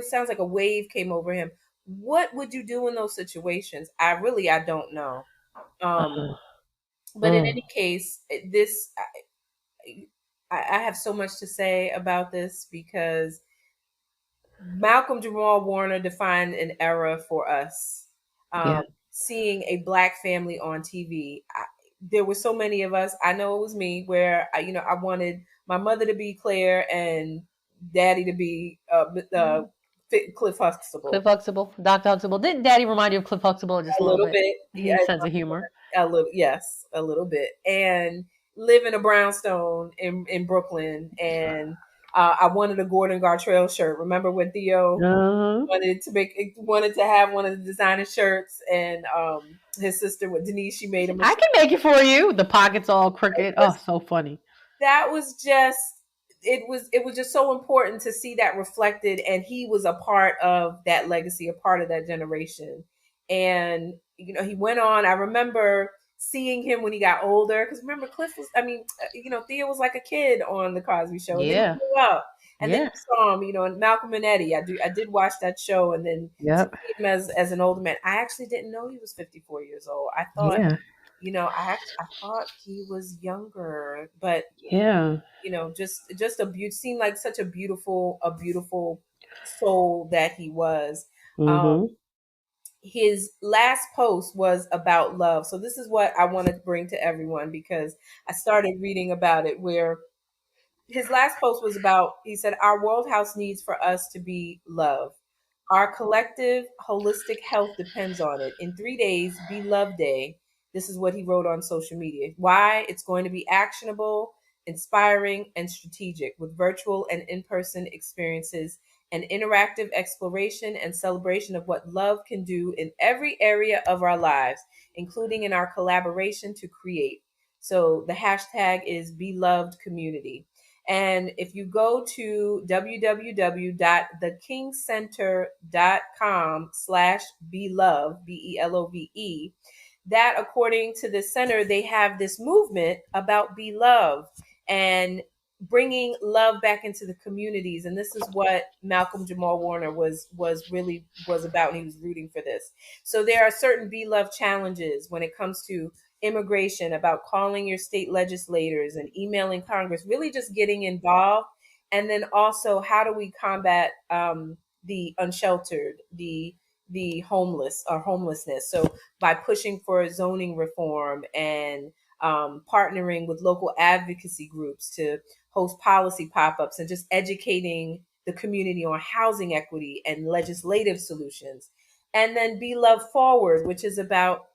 sounds like a wave came over him. What would you do in those situations? I don't know. Um, Uh-huh. but in Mm. any case, this I have so much to say about this because Malcolm Jamal Warner defined an era for us. Yeah. Seeing a black family on TV, there were so many of us. I know it was me where I wanted my mother to be Claire and Daddy to be Cliff Cliff Huxtable. Huxtable, Dr. Huxtable. Didn't Daddy remind you of Cliff Huxtable just A a little little bit? bit, yeah, His sense of humor. a little, yes, a little bit, and live in a brownstone in Brooklyn, and I wanted a Gordon Gartrell shirt. Remember when Theo Uh-huh. wanted to have one of the designer shirts, and his sister with Denise, she made him a I shirt. can make it for you. The pockets all crooked. Oh, so funny. That was just it was just so important to see that reflected, and he was a part of that legacy, a part of that generation. And he went on. I remember seeing him when he got older, because remember Cliff was, Theo was like a kid on the Cosby Show, and then he Yeah. grew up, and then Yeah. you saw him, in Malcolm and Eddie. I did watch that show, and then to Yep. see him as an older man. I actually didn't know he was 54 years old. I thought, Yeah. I thought he was younger, but Yeah. just seemed like such a beautiful soul that he was. Um, Mm-hmm. his last post was about love. So this is what I wanted to bring to everyone, because I started reading about it, where his last post was about, he said, our world house needs for us to be love. Our collective holistic health depends on it. In 3 days, be Love Day. This is what he wrote on social media. Why? It's going to be actionable, inspiring, and strategic, with virtual and in person experiences, and interactive exploration and celebration of what love can do in every area of our lives, including in our collaboration to create. So the hashtag is Be Loved Community. And if you go to www.thekingcenter.com/belove, BELOVE, that according to the center, they have this movement about be love and bringing love back into the communities. And this is what Malcolm Jamal Warner was about, and he was rooting for this. So there are certain be love challenges when it comes to immigration, about calling your state legislators and emailing Congress, really just getting involved. And then also, how do we combat the unsheltered, the homeless or homelessness? So by pushing for zoning reform and partnering with local advocacy groups to host policy pop-ups, and just educating the community on housing equity and legislative solutions. And then Be Love Forward, which is about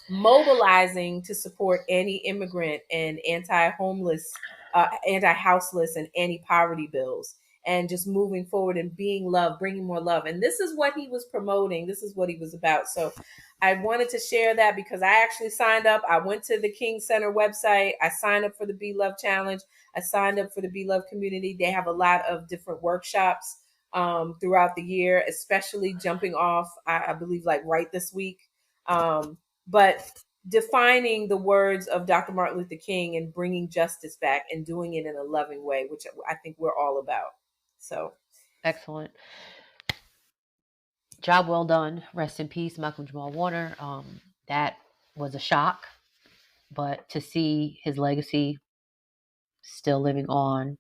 mobilizing to support anti-immigrant and anti-homeless, anti-houseless, and anti-poverty bills, and just moving forward and being love, bringing more love. And this is what he was promoting. This is what he was about. So I wanted to share that because I actually signed up. I went to the King Center website. I signed up for the Be Love Challenge. I signed up for the Be Love community. They have a lot of different workshops throughout the year, especially jumping off, I believe, like right this week. But defining the words of Dr. Martin Luther King and bringing justice back and doing it in a loving way, which I think we're all about. So Excellent. Job well done. Rest in peace, Malcolm Jamal Warner. That was a shock, but to see his legacy still living on.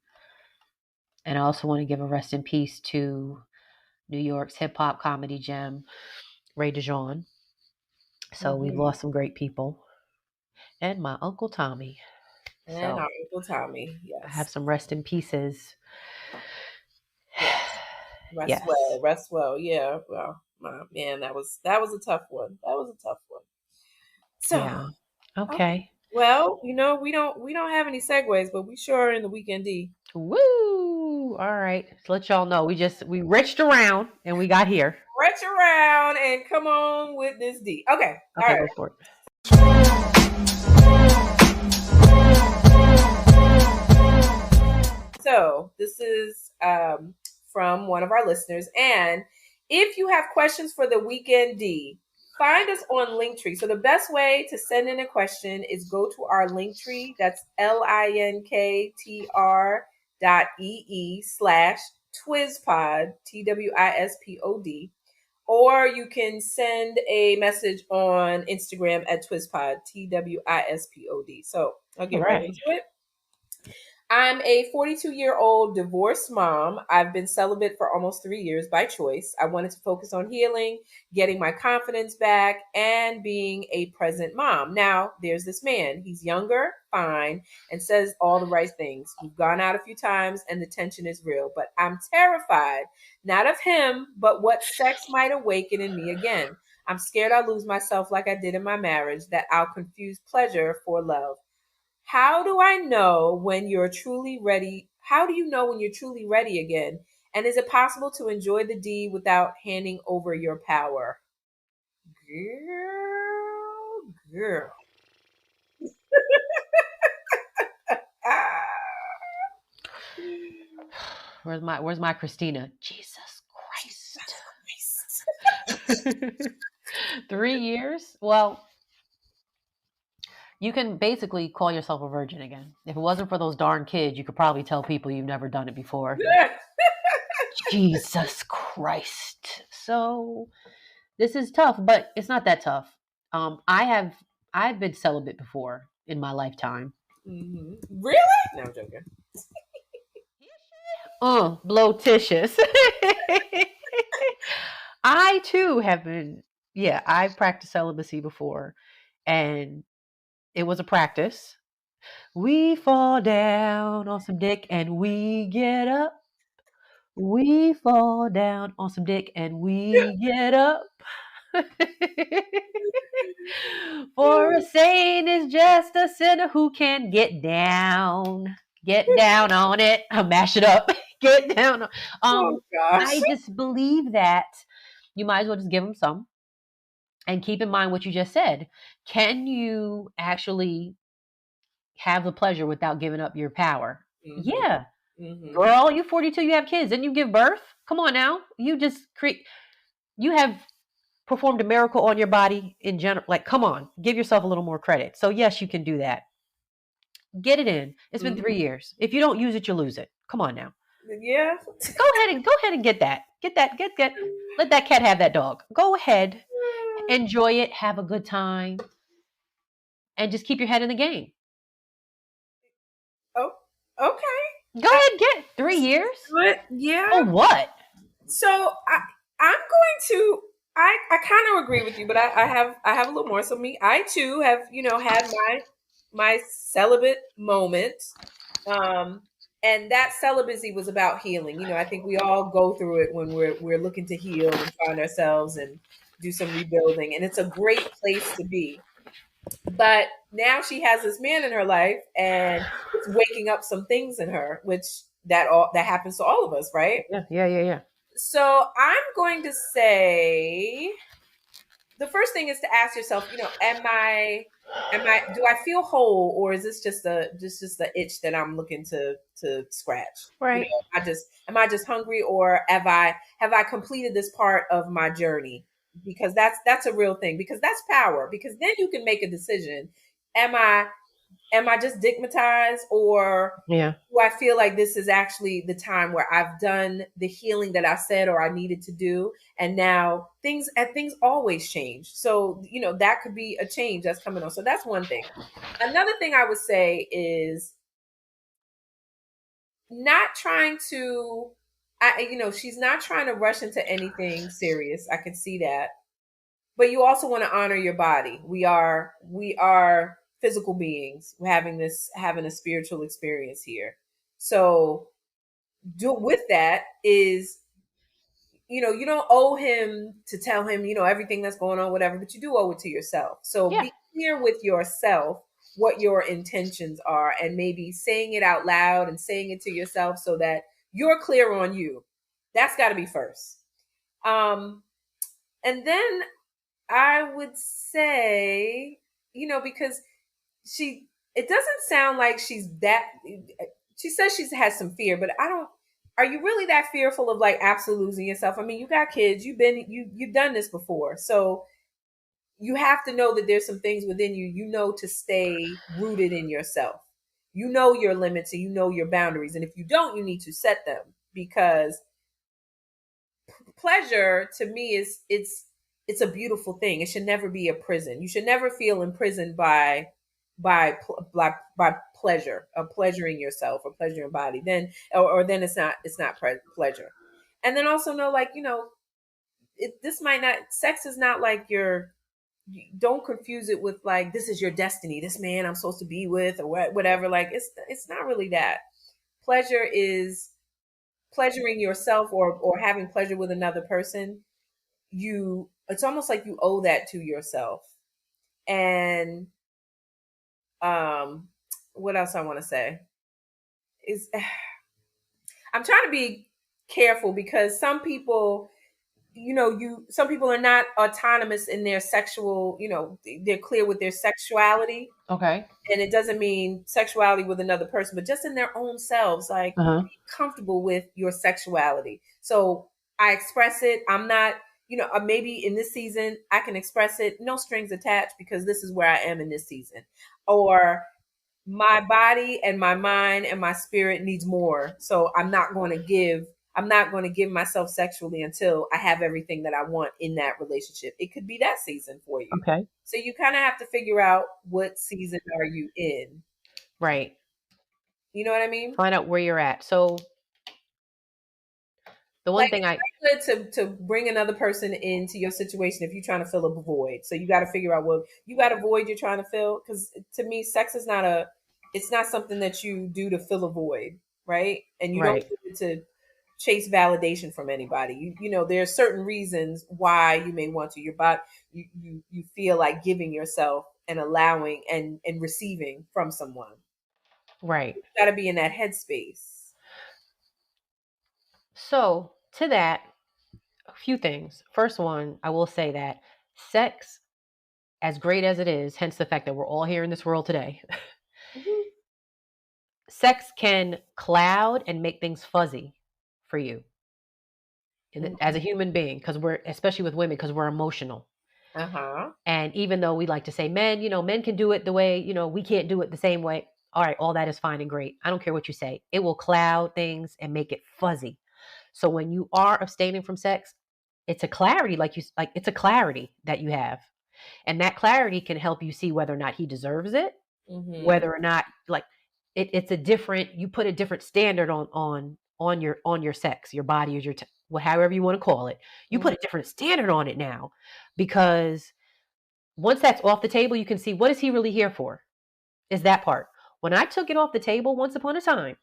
And I also want to give a rest in peace to New York's hip hop comedy gem, Ray DeJean. So we've lost some great people. And my Uncle Tommy. and So our Uncle Tommy, I have yes. some rest in pieces. Yes. Rest Yes. well, rest well. Yeah. Well, man, that was a tough one. That was a tough one. So Yeah. okay. Okay. Well, we don't have any segues, but we sure are in the weekend D. Woo! All right. To let y'all know, we reached around and we got here. Stretch around and come on with this D. Okay. All Okay, right. go for it. So this is from one of our listeners. And if you have questions for the Weekend D, find us on Linktree. So the best way to send in a question is go to our Linktree. That's linktr.ee/TwizPod, TWISPOD. Or you can send a message on Instagram at TwizPod, TWISPOD. So I'll All get right right. into it. I'm a 42-year-old divorced mom. I've been celibate for almost 3 years by choice. I wanted to focus on healing, getting my confidence back, and being a present mom. Now, there's this man. He's younger, fine, and says all the right things. We've gone out a few times, and the tension is real, but I'm terrified, not of him, but what sex might awaken in me again. I'm scared I'll lose myself like I did in my marriage, that I'll confuse pleasure for love. How do I know when you're truly ready? How do you know when you're truly ready again? And is it possible to enjoy the D without handing over your power? Girl, girl. Ah. Where's my Christina? Jesus Christ. 3 years? Well, you can basically call yourself a virgin again. If it wasn't for those darn kids, you could probably tell people you've never done it before. Jesus Christ. So this is tough, but it's not that tough. I've been celibate before in my lifetime. Really? No, I'm joking. Blotitious. I too have been, yeah, I've practiced celibacy before, and it was a practice. We fall down on some dick and we get up. We fall down on some dick and we get up. For a saint is just a sinner who can get down. Get down on it. I'll mash it up. Get down. Oh gosh. I just believe that you might as well just give them some. And keep in mind what you just said. Can you actually have the pleasure without giving up your power? Mm-hmm. Yeah. Mm-hmm. Girl, you 42, you have kids. Didn't you give birth? Come on now. You have performed a miracle on your body in general. Like, come on, give yourself a little more credit. So yes, you can do that. Get it in. It's been 3 years. If you don't use it, you lose it. Come on now. Yeah. Go ahead and get that. Get. Let that cat have that dog. Go ahead, enjoy it, have a good time, and just keep your head in the game. Oh, okay. Go ahead, get 3 years. But yeah. Oh, what? So I'm going to I kind of agree with you, but I have a little more. So I too have had my celibate moment, and that celibacy was about healing. I think we all go through it when we're looking to heal and find ourselves and do some rebuilding, and it's a great place to be. But now she has this man in her life, and it's waking up some things in her, which that happens to all of us, right? Yeah. So I'm going to say the first thing is to ask yourself, do I feel whole, or is this just the itch that I'm looking to scratch? Right. Am I just hungry, or have I completed this part of my journey? Because that's a real thing, because that's power, because then you can make a decision. Am I just digmatized, or Yeah. do I feel like this is actually the time where I've done the healing that I said or I needed to do, and now things always change. So that could be a change that's coming on. So that's one thing. Another thing I would say is not trying to. She's not trying to rush into anything serious. I can see that, but you also want to honor your body. We are physical beings. We're having a spiritual experience here. So do with that is, you don't owe him to tell him, everything that's going on, whatever, but you do owe it to yourself. So Yeah. be clear with yourself what your intentions are, and maybe saying it out loud and saying it to yourself so that you're clear on you. That's got to be first. And then I would say, because it doesn't sound like she says she has some fear, but I don't. Are you really that fearful of like absolutely losing yourself? I mean, you got kids. You've done this before, so you have to know that there's some things within you. You know to stay rooted in yourself. You know your limits and you know your boundaries, and if you don't, you need to set them because pleasure to me is it's a beautiful thing. It should never be a prison. You should never feel imprisoned by pleasure, or pleasuring yourself or pleasuring your body. Then or then it's not pleasure. And then also know, like, this might not, sex is not like your, don't confuse it with like this is your destiny, this man I'm supposed to be with, or whatever. Like it's not really that. Pleasure is pleasuring yourself, or having pleasure with another person. It's almost like you owe that to yourself. And um what else I want to say is I'm trying to be careful because some people, some people are not autonomous in their sexual, they're clear with their sexuality. Okay. And it doesn't mean sexuality with another person, but just in their own selves, like Uh-huh. be comfortable with your sexuality. So I express it. I'm not, maybe in this season I can express it, no strings attached, because this is where I am in this season. Or my body and my mind and my spirit needs more. So I'm not going to give myself sexually until I have everything that I want in that relationship. It could be that season for you. Okay. So you kind of have to figure out what season are you in. Right. You know what I mean? Find out where you're at. So the one Like thing I it's good to bring another person into your situation if you're trying to fill a void. So you got to figure out what you got a void you're trying to fill. Because to me, sex is it's not something that you do to fill a void, right? And you don't right. do it to chase validation from anybody. There are certain reasons why you may want to. Your body, you feel like giving yourself and allowing and receiving from someone. Right. You got to be in that headspace. So to that, a few things. First one, I will say that sex, as great as it is, hence the fact that we're all here in this world today, Mhm. sex can cloud and make things fuzzy for you as a Mhm. human being, because we're, especially with women, because we're emotional. Uh-huh. And even though we like to say men, men can do it the way, we can't do it the same way. All right, all that is fine and great. I don't care what you say. It will cloud things and make it fuzzy. So when you are abstaining from sex, it's a clarity, it's a clarity that you have. And that clarity can help you see whether or not he deserves it, Mhm. whether or not, like, it's a different, you put a different standard on your sex, your body, or however you want to call it. You put Mhm. a different standard on it now, because once that's off the table, you can see, what is he really here for? Is that part. When I took it off the table once upon a time,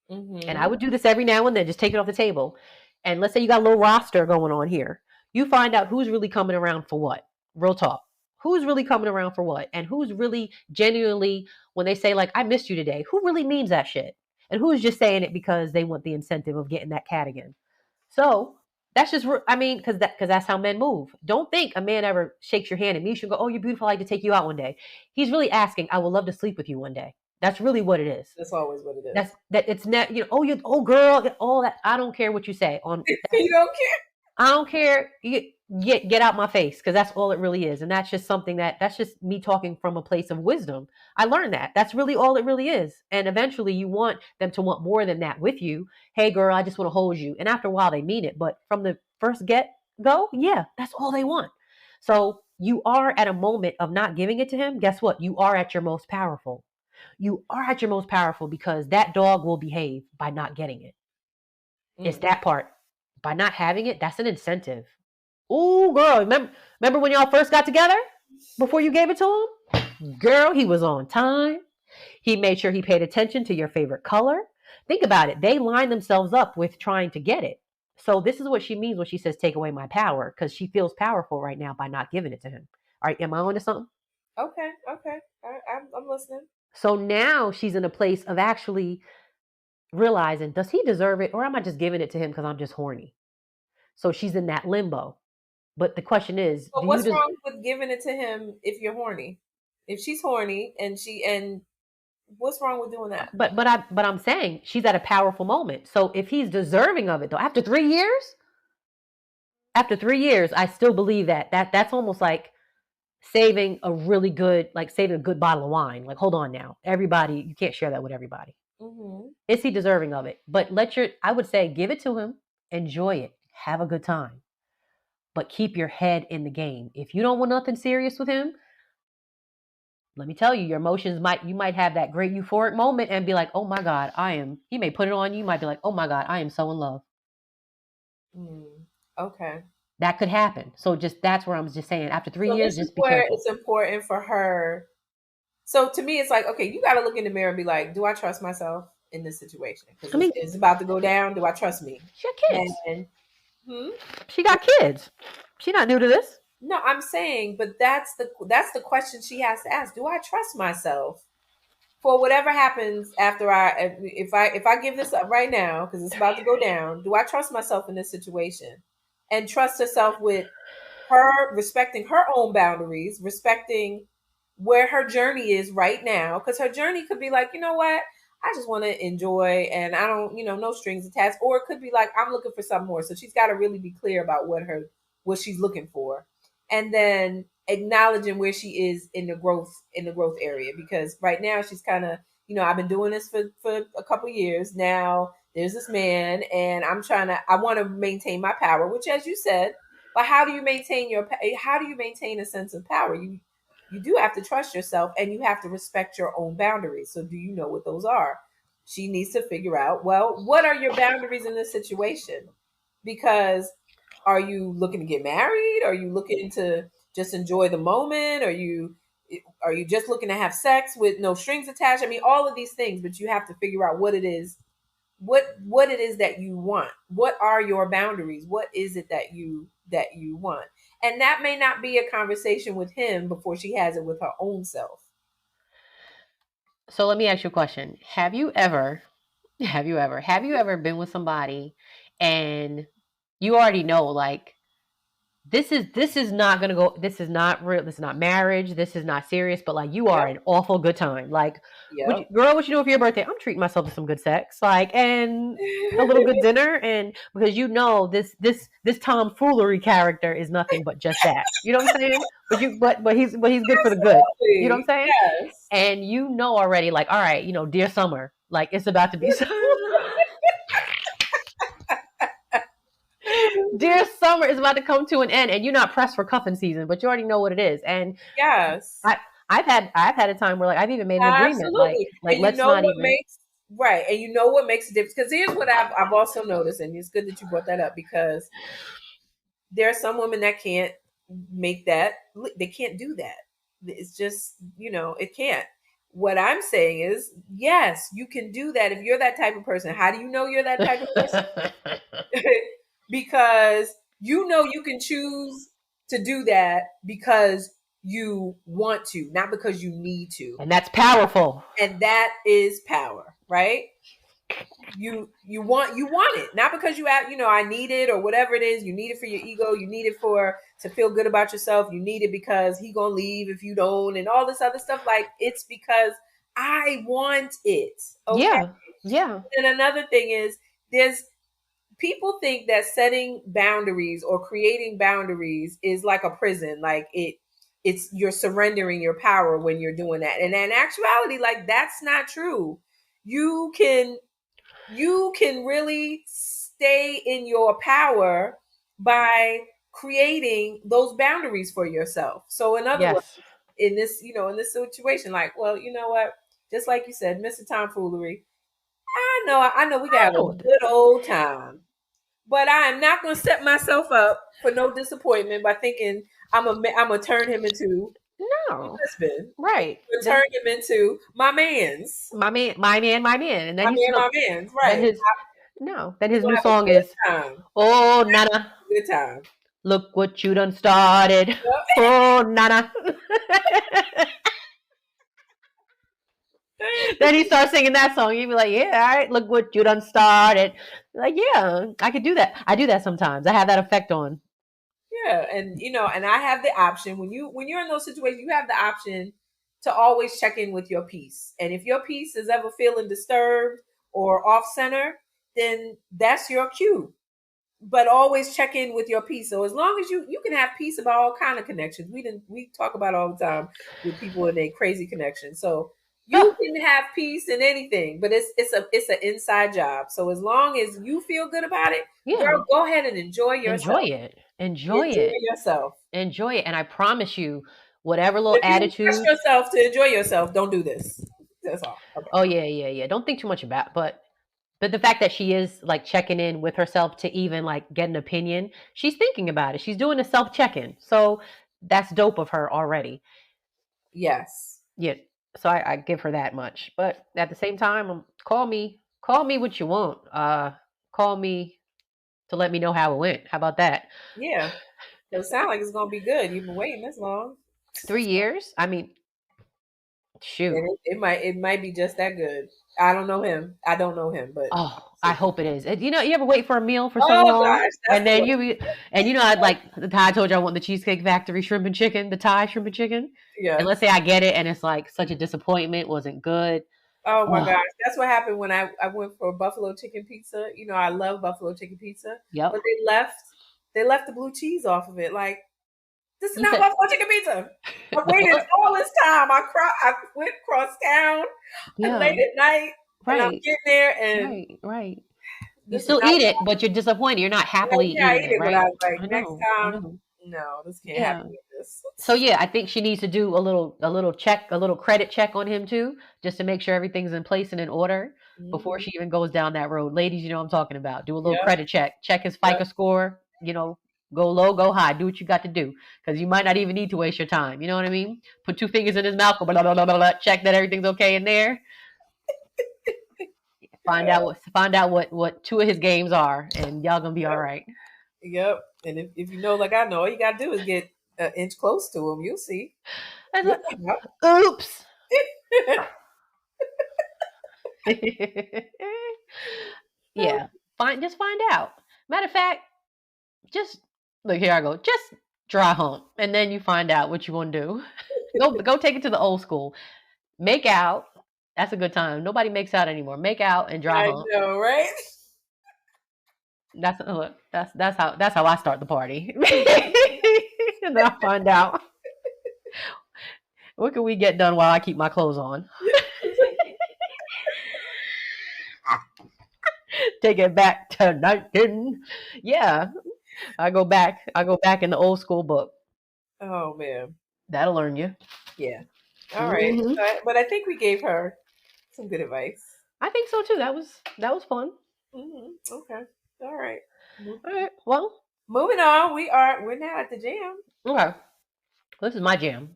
and I Mhm. would do this every now and then, just take it off the table. And let's say you got a little roster going on here. You find out who's really coming around for what. Real talk. Who's really coming around for what? And who's really genuinely, when they say, like, I missed you today, who really means that shit? And who's just saying it because they want the incentive of getting that cat again? So that's just, I mean, because that's how men move. Don't think a man ever shakes your hand and meets you and go, oh, you're beautiful, I'd like to take you out one day. He's really asking, I would love to sleep with you one day. That's really what it is. That's always what it That's is. that. It's not, oh girl, all that. I don't care what you say. You don't care. I don't care. You get out my face, because that's all it really is. And that's just something that's just me talking from a place of wisdom. I learned that. That's really all it really is. And eventually you want them to want more than that with you. Hey girl, I just want to hold you. And after a while they mean it. But from the first get go, yeah, that's all they want. So you are at a moment of not giving it to him. Guess what? You are at your most powerful. You are at your most powerful, because that dog will behave by not getting it. It's Mm. that part. By not having it, that's an incentive. Ooh, girl, remember when y'all first got together? Before you gave it to him? Girl, he was on time. He made sure he paid attention to your favorite color. Think about it. They line themselves up with trying to get it. So this is what she means when she says, take away my power, because she feels powerful right now by not giving it to him. All right, am I on to something? Okay. Okay. I'm listening. So now she's in a place of actually realizing, does he deserve it, or am I just giving it to him because I'm just horny? So she's in that limbo. But the question is, But what's wrong with giving it to him if you're horny? If she's horny and What's wrong with doing that? But I'm saying she's at a powerful moment. So if he's deserving of it though, after 3 years, I still believe that's almost like saving a good bottle of wine. Like, hold on now, everybody, you can't share that with everybody. Mm-hmm. Is he deserving of it? But I would say, give it to him, enjoy it, have a good time, but keep your head in the game. If you don't want nothing serious with him, let me tell you, your emotions you might have that great euphoric moment and be like, oh my God, he may put it on you. You might be like, oh my God, I am so in love. Okay. That could happen. So that's where I'm just saying, after 3 years, This is just be where careful. it's important for her. So to me, it's like, okay, you got to look in the mirror and be like, do I trust myself in this situation? Because it's about to go down. Do I trust me? She got kids. And, She got kids. She's not new to this. No, I'm saying, but that's the question she has to ask. Do I trust myself for whatever happens after if I give this up right now because it's about to go down? Do I trust myself in this situation and trust herself with her respecting her own boundaries, respecting where her journey is right now? Because her journey could be like, you know what? I just want to enjoy and I don't, no strings attached. Or it could be like, I'm looking for something more. So she's got to really be clear about what she's looking for. And then acknowledging where she is in the growth area. Because right now she's kind of, I've been doing this for a couple years. Now there's this man and I want to maintain my power, which as you said, but how do you maintain a sense of power? You do have to trust yourself and you have to respect your own boundaries. So do you know what those are? She needs to figure out, well, what are your boundaries in this situation? Because are you looking to get married? Are you looking to just enjoy the moment? Are you just looking to have sex with no strings attached? I mean, all of these things, but you have to figure out what it is, what it is that you want. What are your boundaries? What is it that you want? And that may not be a conversation with him before she has it with her own self. So let me ask you a question. Have you ever been with somebody and you already know, like, this is not gonna go, this is not real, this is not marriage, this is not serious, but like you are an awful good time. Like, Yep. what you doing for your birthday? I'm treating myself to some good sex, like, and a little good dinner, and because this tomfoolery character is nothing but just that. You know what I'm saying? But he's good for the good. You know what I'm saying? Yes. And already, like, all right, dear summer, like it's about to be dear summer is about to come to an end, and you're not pressed for cuffing season, but you already know what it is. And yes, I've had a time where, like, I've even made an agreement, like and let's not even. Right, and you know what makes a difference, because here's what I've also noticed, and it's good that you brought that up, because there are some women that can't make that, they can't do that. It's just, it can't. What I'm saying is, yes, you can do that if you're that type of person. How do you know you're that type of person? Because you can choose to do that because you want to, not because you need to. And that's powerful. And that is power, right? You want it, not because I need it or whatever it is. You need it for your ego. You need it to feel good about yourself. You need it because he gonna leave if you don't, and all this other stuff. Like, it's because I want it. Okay. Yeah. And another thing is, there's people think that setting boundaries or creating boundaries is like a prison. Like, it's you're surrendering your power when you're doing that. And in actuality, like, that's not true. You can really stay in your power by creating those boundaries for yourself. So in other words, in this situation, like, well, you know what? Just like you said, Mr. Tomfoolery, I know we got a good old time, but I am not going to set myself up for no disappointment by thinking I'm gonna turn him into my husband. Right. Turn him into my man's. My man. And then my man's, right. Then his new song is time. Oh Nana. Good time. Look what you done started. Yep. Oh Nana. Then he starts singing that song. You'd be like, yeah, all right, look what you done started. Like, yeah, I could do that. I do that sometimes. I have that effect on. Yeah, and and I have the option when you're in those situations, you have the option to always check in with your piece. And if your piece is ever feeling disturbed or off center, then that's your cue. But always check in with your piece. So as long as you can have peace about all kind of connections. We talk about all the time with people and their crazy connections. So you can have peace in anything, but it's an inside job. So as long as you feel good about it, girl, go ahead and enjoy yourself. Enjoy yourself. Enjoy it. And I promise you, whatever little If you attitude, trust yourself to enjoy yourself, don't do this. That's all. Okay. Oh yeah. Don't think too much about it. But the fact that she is like checking in with herself to even like get an opinion, she's thinking about it. She's doing a self check-in. So that's dope of her already. Yes. Yeah. So I give her that much. But at the same time, call me what you want. Call me to let me know how it went. How about that? Yeah. It sounds like it's gonna be good. You've been waiting this long. 3 years? I mean, shoot. It might be just that good. I don't know him, but I hope it is. You know, you ever wait for a meal for so long, gosh, and then I like I told you I want the Cheesecake Factory shrimp and chicken, the Thai shrimp and chicken. Yeah. And let's say I get it, and it's like such a disappointment, wasn't good. Oh my gosh, that's what happened when I went for buffalo chicken pizza. You know, I love buffalo chicken pizza. Yep. But they left the blue cheese off of it. Like, this is not buffalo chicken pizza. I waited all this time. I went across town late at night. Right. And I'm getting there and right. You still eat it, but you're disappointed. You're not happily eating it, right? I was like, next time, no, this can't happen with this. So yeah, I think she needs to do a little check, a little credit check on him too, just to make sure everything's in place and in order before she even goes down that road. Ladies, you know what I'm talking about. Do a little credit check. Check his FICO score, you know, go low, go high. Do what you got to do. Because you might not even need to waste your time. You know what I mean? Put 2 fingers in his mouth, blah, blah, blah, blah, blah, check that everything's okay in there. Find out what 2 of his games are, and y'all gonna be all right. Yep. And if you know, like I know, all you gotta do is get an inch close to him. You'll see. Oops. Yeah. Just find out. Matter of fact, just look, here I go. Just dry hump, and then you find out what you want to do. Go take it to the old school. Make out. That's a good time. Nobody makes out anymore. Make out and dry hump. I know, right? That's how I start the party. And then I find out what can we get done while I keep my clothes on. Take it back to 19. Yeah. I go back in the old school book. Oh man. That'll learn you. Yeah. All right. But I think we gave her some good advice. I think so too. That was fun. Mm-hmm. Okay. All right. Well, moving on. We're now at the jam. Okay. This is my jam.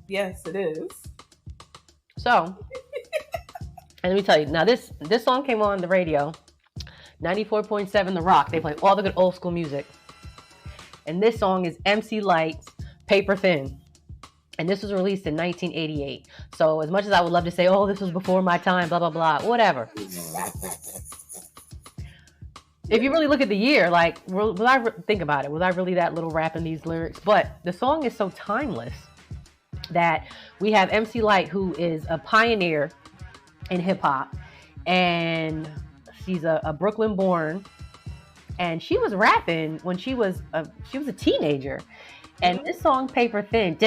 Yes, it is. So, and let me tell you, now this song came on the radio, 94.7 The Rock. They play all the good old school music. And this song is MC Lyte's Paper Thin. And this was released in 1988. So as much as I would love to say, oh, this was before my time, blah, blah, blah, whatever. If you really look at the year, like, think about it, was I really that little rapping these lyrics? But the song is so timeless that we have MC Lyte, who is a pioneer in hip hop, and she's a Brooklyn born, and she was rapping when she was a teenager. And this song, Paper Thin,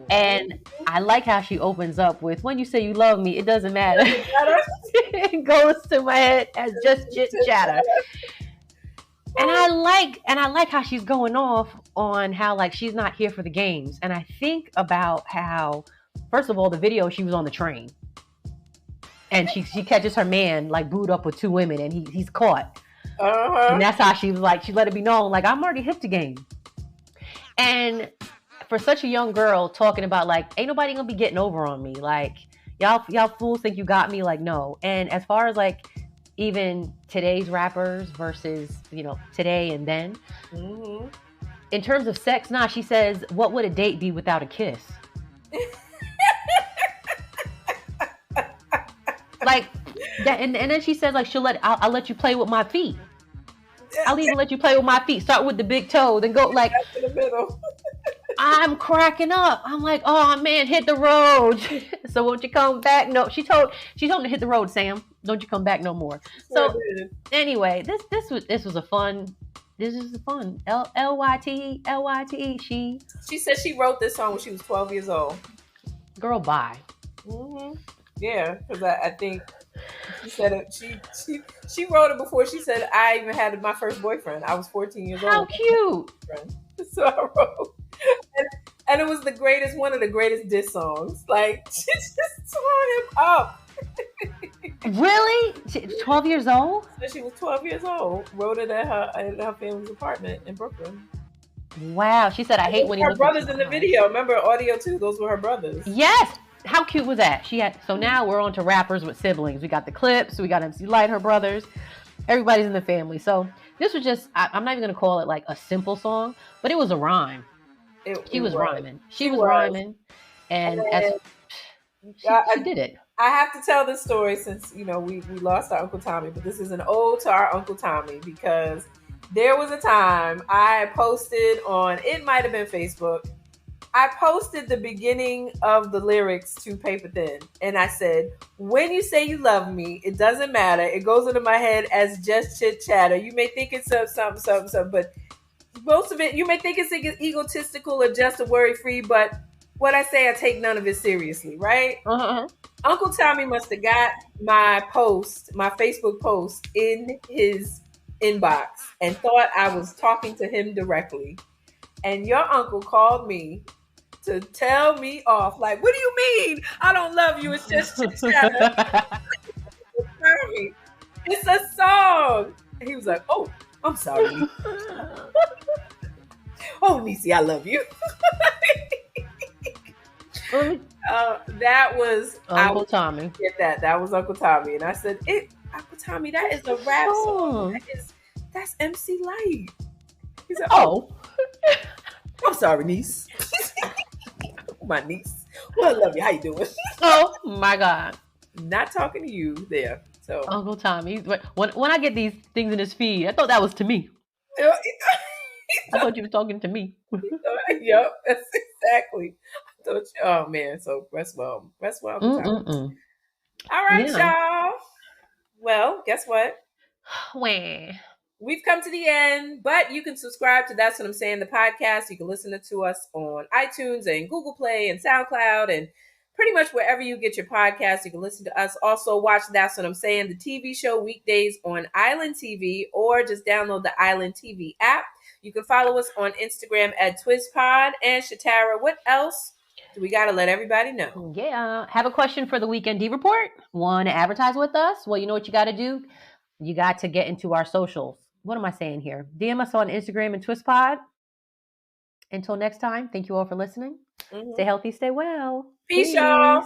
and I like how she opens up with, when you say you love me, it doesn't matter. It goes to my head as just chit chatter. And I like how she's going off on how, like, she's not here for the games. And I think about how, first of all, the video, she was on the train. And she catches her man, like, booed up with 2 women, and he's caught. Uh-huh. And that's how she was like, she let it be known, like, I'm already hip to game. And for such a young girl talking about, like, ain't nobody gonna be getting over on me. Like, y'all fools think you got me. Like, no. And as far as, like, even today's rappers versus, you know, today and then, In terms of sex, nah, she says, what would a date be without a kiss? Like that, and then she says, like, I'll let you play with my feet. I'll even let you play with my feet. Start with the big toe, then go like in the middle. I'm cracking up. I'm like, oh man, hit the road. So won't you come back? No, she told him to hit the road, Sam. Don't you come back no more. So anyway, this was a fun. This is fun. Lyte. She said she wrote this song when she was 12 years old. Girl, bye. Mm-hmm. Yeah, because I think she said it. She wrote it before she said I even had my first boyfriend. I was 14 years old. How cute! So I wrote, and it was one of the greatest diss songs. Like she just tore him up. Really? 12 years old? So she was 12 years old. Wrote it at her family's apartment in Brooklyn. Wow. She said, I hate when he looks her brothers in the video. Remember Audio 2? Those were her brothers. Yes. How cute was that? So now we're on to rappers with siblings. We got the Clipse. We got MC Lyte, her brothers. Everybody's in the family. So this was just, I'm not even going to call it like a simple song, but it was a rhyme. She was rhyming. She was rhyming. And she did it. I have to tell this story since, we lost our Uncle Tommy, but this is an ode to our Uncle Tommy because there was a time I posted on, it might have been Facebook, I posted the beginning of the lyrics to Paper Thin, and I said, when you say you love me, it doesn't matter. It goes into my head as just chit chatter. You may think it's something, but most of it, you may think it's egotistical or just a worry-free, but what I say, I take none of it seriously, right? Uh-huh. Uncle Tommy must have got my Facebook post in his inbox and thought I was talking to him directly. And your uncle called me to tell me off. Like, what do you mean? I don't love you. It's just chit chatter. It's a song. And he was like, oh, I'm sorry. Oh, Niecy, I love you. That was Uncle Tommy. Get that. That was Uncle Tommy. And I said, Uncle Tommy, that is a rap song. That's MC Lyte. He said, oh. I'm sorry, niece. My niece. Well, I love you. How you doing? Oh my God. Not talking to you there. So Uncle Tommy. When I get these things in his feed, I thought that was to me. I thought you were talking to me. Yep, that's exactly. Oh man, so rest well, Uncle Tommy. All right, y'all. Well, guess what? We've come to the end, but you can subscribe to That's What I'm Saying, the podcast. You can listen to us on iTunes and Google Play and SoundCloud and pretty much wherever you get your podcast. You can listen to us. Also, watch That's What I'm Saying, the TV show, weekdays on Island TV, or just download the Island TV app. You can follow us on Instagram at TwizPod. And Shatara, what else do we got to let everybody know? Yeah. Have a question for the Weekend D Report? Want to advertise with us? Well, you know what you got to do? You got to get into our socials. What am I saying here? DM us on Instagram and TwizPod. Until next time, thank you all for listening. Stay healthy, stay well. Peace, y'all.